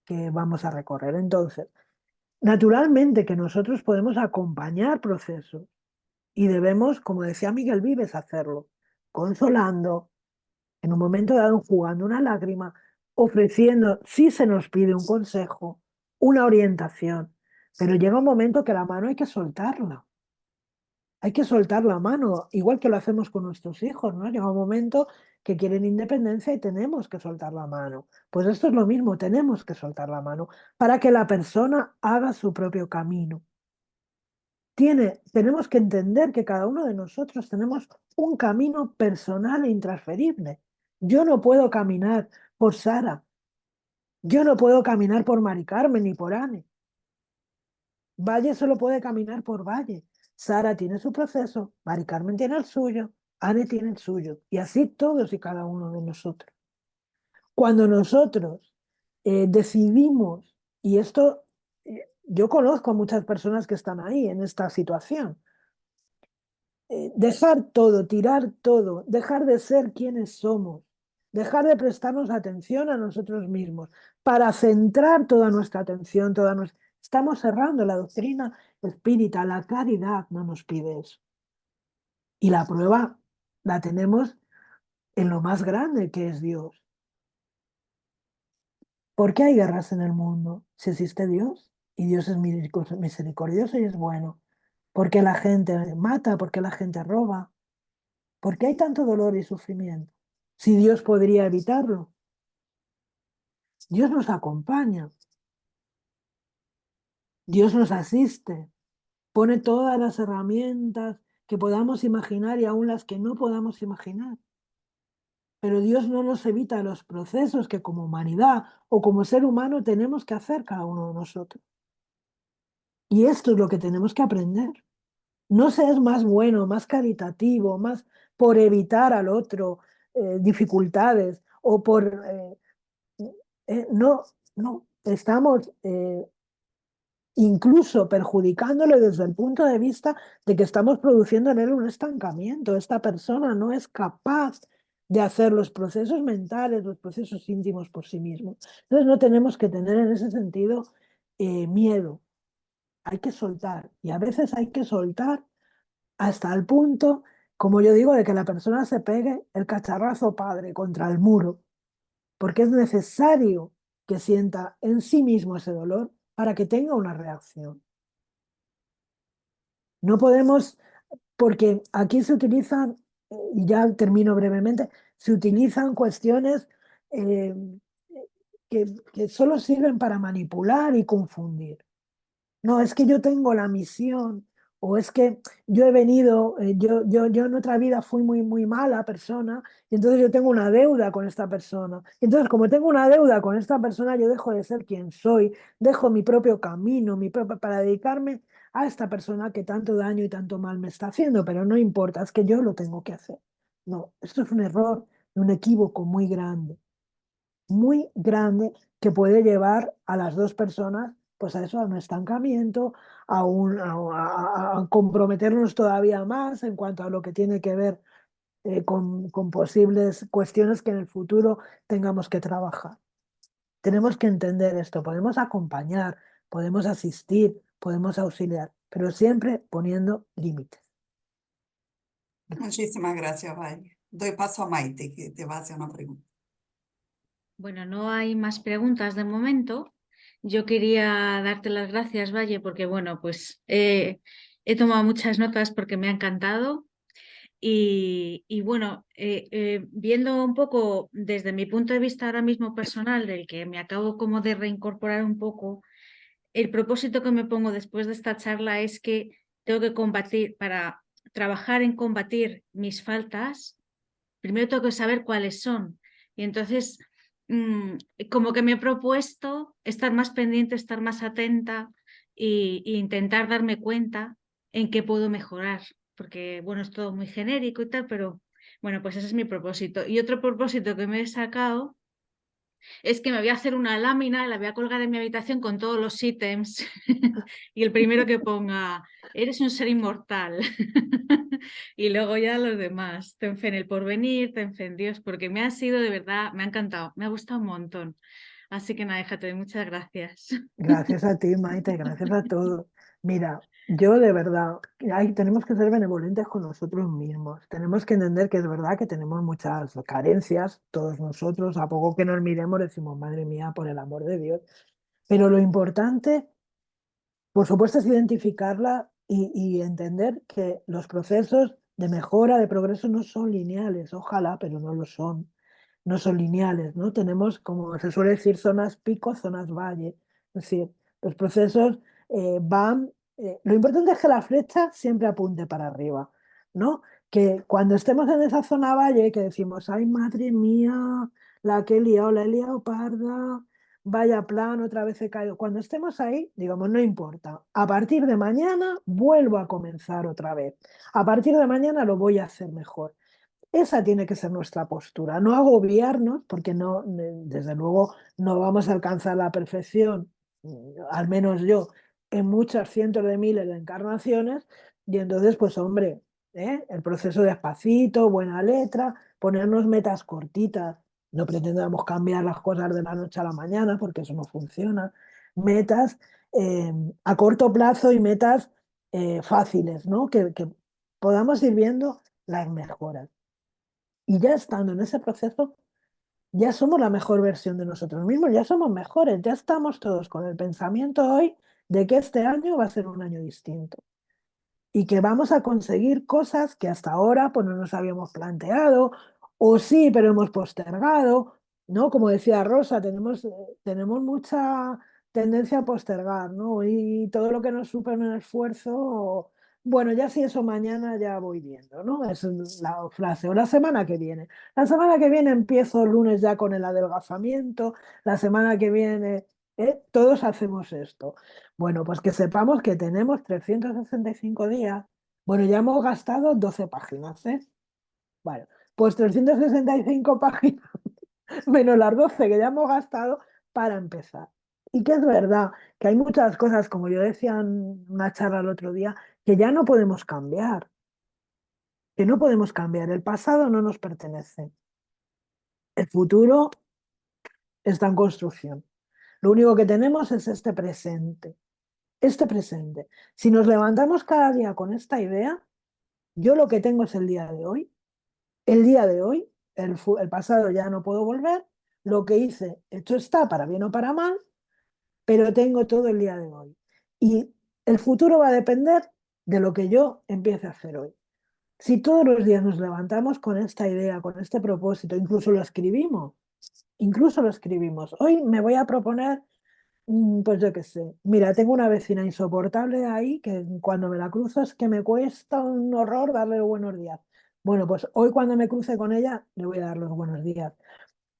que vamos a recorrer. Entonces, naturalmente que nosotros podemos acompañar procesos y debemos, como decía Miguel Vives, hacerlo, consolando, en un momento dado jugando una lágrima, ofreciendo, si se nos pide un consejo, una orientación, pero llega un momento que la mano hay que soltarla. Hay que soltar la mano, igual que lo hacemos con nuestros hijos, ¿no? Llega un momento que quieren independencia y tenemos que soltar la mano. Pues esto es lo mismo, tenemos que soltar la mano para que la persona haga su propio camino. Tenemos que entender que cada uno de nosotros tenemos un camino personal e intransferible. Yo no puedo caminar por Sara, yo no puedo caminar por Mari Carmen ni por Anne. Valle solo puede caminar por Valle. Sara tiene su proceso, Mari Carmen tiene el suyo, Anne tiene el suyo, y así todos y cada uno de nosotros. Cuando nosotros decidimos, y esto yo conozco a muchas personas que están ahí en esta situación, dejar todo, tirar todo, dejar de ser quienes somos, dejar de prestarnos atención a nosotros mismos, para centrar toda nuestra atención, Estamos cerrando la doctrina espírita, la caridad no nos pide eso. Y la prueba la tenemos en lo más grande que es Dios. ¿Por qué hay guerras en el mundo? Si existe Dios, y Dios es misericordioso y es bueno. ¿Por qué la gente mata? ¿Por qué la gente roba? ¿Por qué hay tanto dolor y sufrimiento? Si Dios podría evitarlo. Dios nos acompaña, Dios nos asiste, pone todas las herramientas que podamos imaginar y aún las que no podamos imaginar. Pero Dios no nos evita los procesos que como humanidad o como ser humano tenemos que hacer cada uno de nosotros. Y esto es lo que tenemos que aprender. No se es más bueno, más caritativo, más por evitar al otro dificultades o por no, no, estamos incluso perjudicándole desde el punto de vista de que estamos produciendo en él un estancamiento. Esta persona no es capaz de hacer los procesos mentales, los procesos íntimos por sí mismo. Entonces no tenemos que tener en ese sentido miedo. Hay que soltar. Y a veces hay que soltar hasta el punto, como yo digo, de que la persona se pegue el cacharrazo padre contra el muro, porque es necesario que sienta en sí mismo ese dolor para que tenga una reacción. No podemos, porque aquí se utilizan, y ya termino brevemente, se utilizan cuestiones eh, que solo sirven para manipular y confundir. No, es que yo tengo la misión, o es que yo he venido, yo en otra vida fui muy mala persona, y entonces yo tengo una deuda con esta persona. Entonces, como tengo una deuda con esta persona, yo dejo de ser quien soy, dejo mi propio camino, para dedicarme a esta persona que tanto daño y tanto mal me está haciendo, pero no importa, es que yo lo tengo que hacer. No, esto es un error, un equívoco muy grande que puede llevar a las dos personas pues a eso, a un estancamiento, a comprometernos todavía más en cuanto a lo que tiene que ver con posibles cuestiones que en el futuro tengamos que trabajar. Tenemos que entender esto, podemos acompañar, podemos asistir, podemos auxiliar, pero siempre poniendo límites. Muchísimas gracias, Valle. Doy paso a Maite, que te va a hacer una pregunta. Bueno, no hay más preguntas de momento. Yo quería darte las gracias, Valle, porque bueno, pues he tomado muchas notas porque me ha encantado. Y bueno, viendo un poco desde mi punto de vista ahora mismo personal, del que me acabo como de reincorporar un poco, el propósito que me pongo después de esta charla es que tengo que combatir, para trabajar en combatir mis faltas, primero tengo que saber cuáles son. Y entonces, como que me he propuesto estar más pendiente, estar más atenta e intentar darme cuenta en qué puedo mejorar. Porque, bueno, es todo muy genérico y tal, pero bueno, pues ese es mi propósito. Y otro propósito que me he sacado es que me voy a hacer una lámina, la voy a colgar en mi habitación con todos los ítems y el primero que ponga, eres un ser inmortal. Y luego ya los demás, ten fe en el porvenir, ten fe en Dios, porque me ha sido de verdad, me ha encantado, me ha gustado un montón. Así que nada, déjate, muchas gracias. Gracias a ti, Maite, gracias a todos. Mira, yo de verdad, tenemos que ser benevolentes con nosotros mismos. Tenemos que entender que es verdad que tenemos muchas carencias, todos nosotros, a poco que nos miremos decimos, madre mía, por el amor de Dios. Pero lo importante, por supuesto, es identificarla y entender que los procesos de mejora, de progreso, no son lineales. Ojalá, pero no lo son. No son lineales, ¿no? Tenemos, como se suele decir, zonas pico, zonas valle. Es decir, los procesos van... lo importante es que la flecha siempre apunte para arriba, ¿no? Que cuando estemos en esa zona valle, que decimos, ay, madre mía, la que he liado, la he liado parda, vaya plan, otra vez he caído. Cuando estemos ahí, digamos, no importa. A partir de mañana vuelvo a comenzar otra vez. A partir de mañana lo voy a hacer mejor. Esa tiene que ser nuestra postura, no agobiarnos, porque no, desde luego no vamos a alcanzar la perfección, al menos yo, en muchas cientos de miles de encarnaciones, y entonces, pues hombre, el proceso despacito, buena letra, ponernos metas cortitas, no pretendamos cambiar las cosas de la noche a la mañana, porque eso no funciona, metas a corto plazo y metas fáciles, ¿no? Que podamos ir viendo las mejoras. Y ya estando en ese proceso, ya somos la mejor versión de nosotros mismos, ya somos mejores, ya estamos todos con el pensamiento hoy de que este año va a ser un año distinto y que vamos a conseguir cosas que hasta ahora pues, no nos habíamos planteado, o sí, pero hemos postergado, ¿no? Como decía Rosa, tenemos mucha tendencia a postergar, ¿no? Y todo lo que nos supone un esfuerzo, bueno, ya si eso mañana ya voy viendo, ¿no? Es la frase, o la semana que viene. La semana que viene empiezo el lunes ya con el adelgazamiento, la semana que viene, todos hacemos esto. Bueno, pues que sepamos que tenemos 365 días. Bueno, ya hemos gastado 12 páginas, ¿eh? Bueno, pues 365 páginas menos las 12 que ya hemos gastado para empezar. Y que es verdad que hay muchas cosas, como yo decía en una charla el otro día, que ya no podemos cambiar, que no podemos cambiar. El pasado no nos pertenece. El futuro está en construcción. Lo único que tenemos es este presente. Este presente. Si nos levantamos cada día con esta idea, yo lo que tengo es el día de hoy. El día de hoy, el pasado ya no puedo volver. Lo que hice, hecho está, para bien o para mal, pero tengo todo el día de hoy. Y el futuro va a depender de lo que yo empiece a hacer hoy. Si todos los días nos levantamos con esta idea, con este propósito, incluso lo escribimos. Hoy me voy a proponer, pues yo qué sé, mira, tengo una vecina insoportable ahí que cuando me la cruzo es que me cuesta un horror darle los buenos días. Bueno, pues hoy cuando me cruce con ella le voy a dar los buenos días.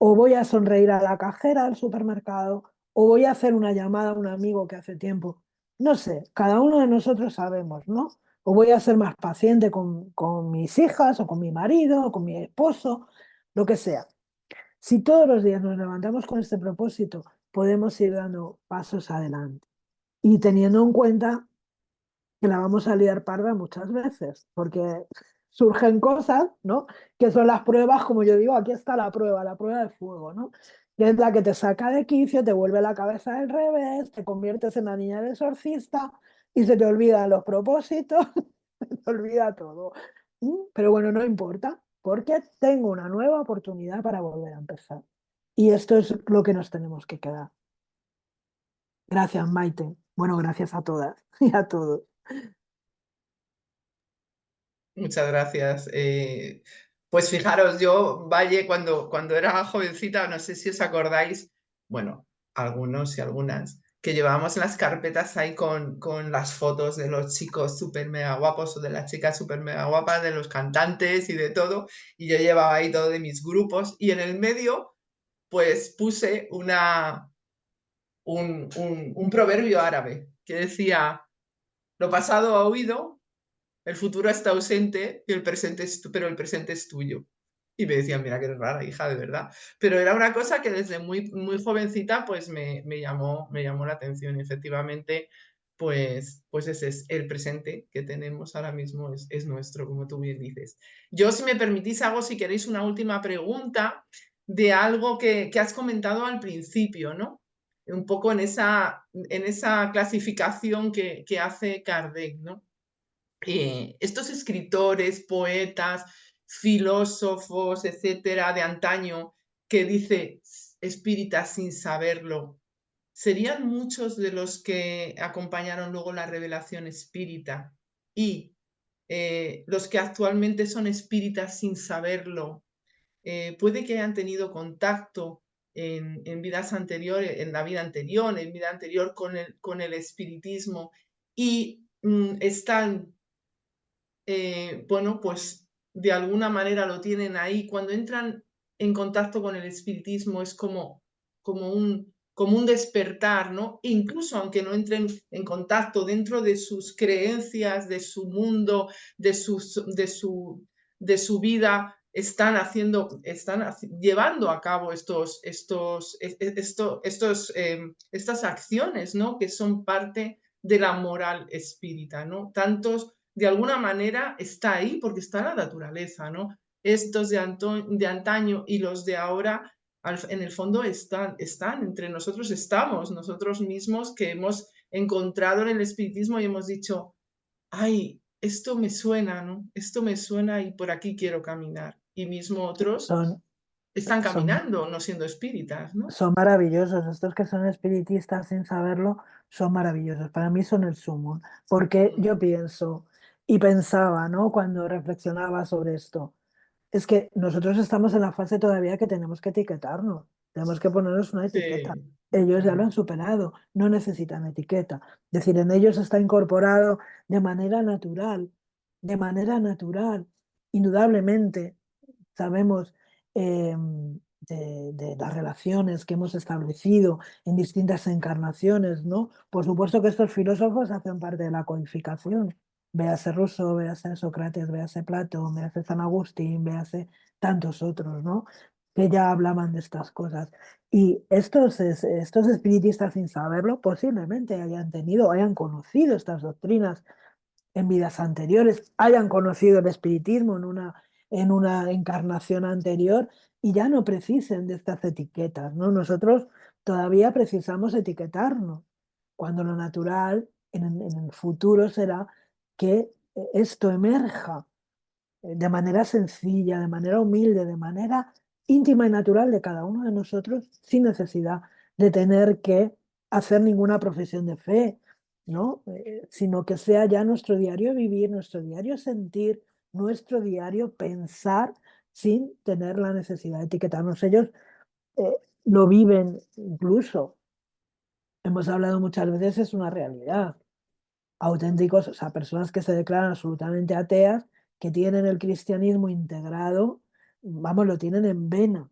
O voy a sonreír a la cajera del supermercado, o voy a hacer una llamada a un amigo que hace tiempo. No sé, cada uno de nosotros sabemos, ¿no? O voy a ser más paciente con mis hijas, o con mi marido, o con mi esposo, lo que sea. Si todos los días nos levantamos con este propósito, podemos ir dando pasos adelante. Y teniendo en cuenta que la vamos a liar parda muchas veces, porque surgen cosas, ¿no? Que son las pruebas, como yo digo, aquí está la prueba de fuego, ¿no? Que es la que te saca de quicio, te vuelve la cabeza al revés, te conviertes en la niña del exorcista y se te olvidan los propósitos, se te olvida todo. Pero bueno, no importa, porque tengo una nueva oportunidad para volver a empezar. Y esto es lo que nos tenemos que quedar. Gracias, Maite. Bueno, gracias a todas y a todos. Muchas gracias. Pues fijaros, yo, Valle, cuando era jovencita, no sé si os acordáis, bueno, algunos y algunas, que llevábamos las carpetas ahí con las fotos de los chicos súper mega guapos o de las chicas súper mega guapas, de los cantantes y de todo, y yo llevaba ahí todo de mis grupos, y en el medio, pues puse un proverbio árabe que decía, lo pasado ha huido, el futuro está ausente, y el presente pero el presente es tuyo. Y me decían, mira que eres rara, hija, de verdad. Pero era una cosa que desde muy jovencita pues me llamó la atención. Y efectivamente, pues ese es el presente que tenemos ahora mismo, es nuestro, como tú bien dices. Yo, si me permitís, hago, si queréis, una última pregunta de algo que has comentado al principio, ¿no? Un poco en esa clasificación que hace Kardec, ¿no? Estos escritores, poetas, filósofos, etcétera, de antaño, que dice espíritas sin saberlo, serían muchos de los que acompañaron luego la revelación espírita y los que actualmente son espíritas sin saberlo, puede que hayan tenido contacto en vidas anteriores, en la vida anterior, en vida anterior con el espiritismo y están bueno, pues de alguna manera lo tienen ahí. Cuando entran en contacto con el espiritismo es como un despertar, ¿no? Incluso aunque no entren en contacto dentro de sus creencias, de su mundo, de su vida, están llevando a cabo estas acciones, ¿no? Que son parte de la moral espírita, ¿no? Tantos de alguna manera está ahí porque está la naturaleza, ¿no? Estos de antaño y los de ahora, en el fondo están, entre nosotros estamos, nosotros mismos que hemos encontrado en el espiritismo y hemos dicho, ay, esto me suena, ¿no? Esto me suena y por aquí quiero caminar. Y mismo otros Son, están son caminando, no siendo espíritas, ¿no? Son maravillosos, estos que son espiritistas sin saberlo, son maravillosos. Para mí son el sumo, porque yo pienso y pensaba, ¿no? Cuando reflexionaba sobre esto, es que nosotros estamos en la fase todavía que tenemos que etiquetarnos, tenemos que ponernos una etiqueta. Sí, Ellos ya lo claro. han superado, no necesitan etiqueta. Es decir, en ellos está incorporado de manera natural, indudablemente. Sabemos de las relaciones que hemos establecido en distintas encarnaciones, ¿no? Por supuesto que estos filósofos hacen parte de la codificación. Véase Rousseau, véase Sócrates, véase Platón, véase San Agustín, véase tantos otros, ¿no? Que ya hablaban de estas cosas. Y estos espiritistas, sin saberlo, posiblemente hayan conocido estas doctrinas en vidas anteriores, hayan conocido el espiritismo en una encarnación anterior y ya no precisen de estas etiquetas, ¿no? Nosotros todavía precisamos etiquetarnos, cuando lo natural en el futuro será que esto emerja de manera sencilla, de manera humilde, de manera íntima y natural de cada uno de nosotros, sin necesidad de tener que hacer ninguna profesión de fe, ¿no? Sino que sea ya nuestro diario vivir, nuestro diario sentir, nuestro diario pensar sin tener la necesidad de etiquetarnos. Ellos eh, lo viven incluso. Hemos hablado muchas veces, es una realidad. Auténticos, o sea, personas que se declaran absolutamente ateas, que tienen el cristianismo integrado, vamos, lo tienen en vena,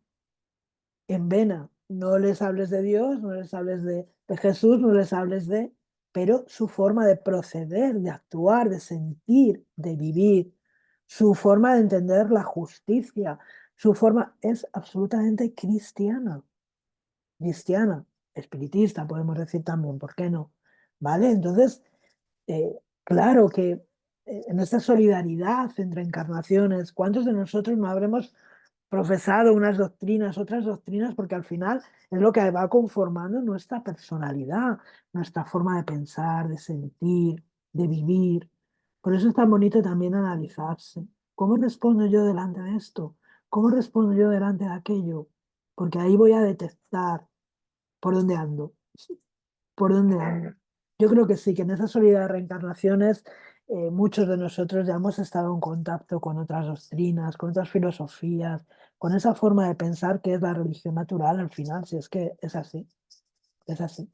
en vena. No les hables de Dios, no les hables de Jesús, no les hables de... Pero su forma de proceder, de actuar, de sentir, de vivir, su forma de entender la justicia, su forma es absolutamente cristiana, cristiana, espiritista, podemos decir también, ¿por qué no? ¿Vale? Entonces, claro que en esta solidaridad entre encarnaciones, ¿cuántos de nosotros no habremos profesado unas doctrinas, otras doctrinas? Porque al final es lo que va conformando nuestra personalidad, nuestra forma de pensar, de sentir, de vivir. Por eso es tan bonito también analizarse. ¿Cómo respondo yo delante de esto? ¿Cómo respondo yo delante de aquello? Porque ahí voy a detectar por dónde ando, por dónde ando. Yo creo que sí, que en esa solidaridad de reencarnaciones muchos de nosotros ya hemos estado en contacto con otras doctrinas, con otras filosofías, con esa forma de pensar que es la religión natural al final, si es que es así, es así.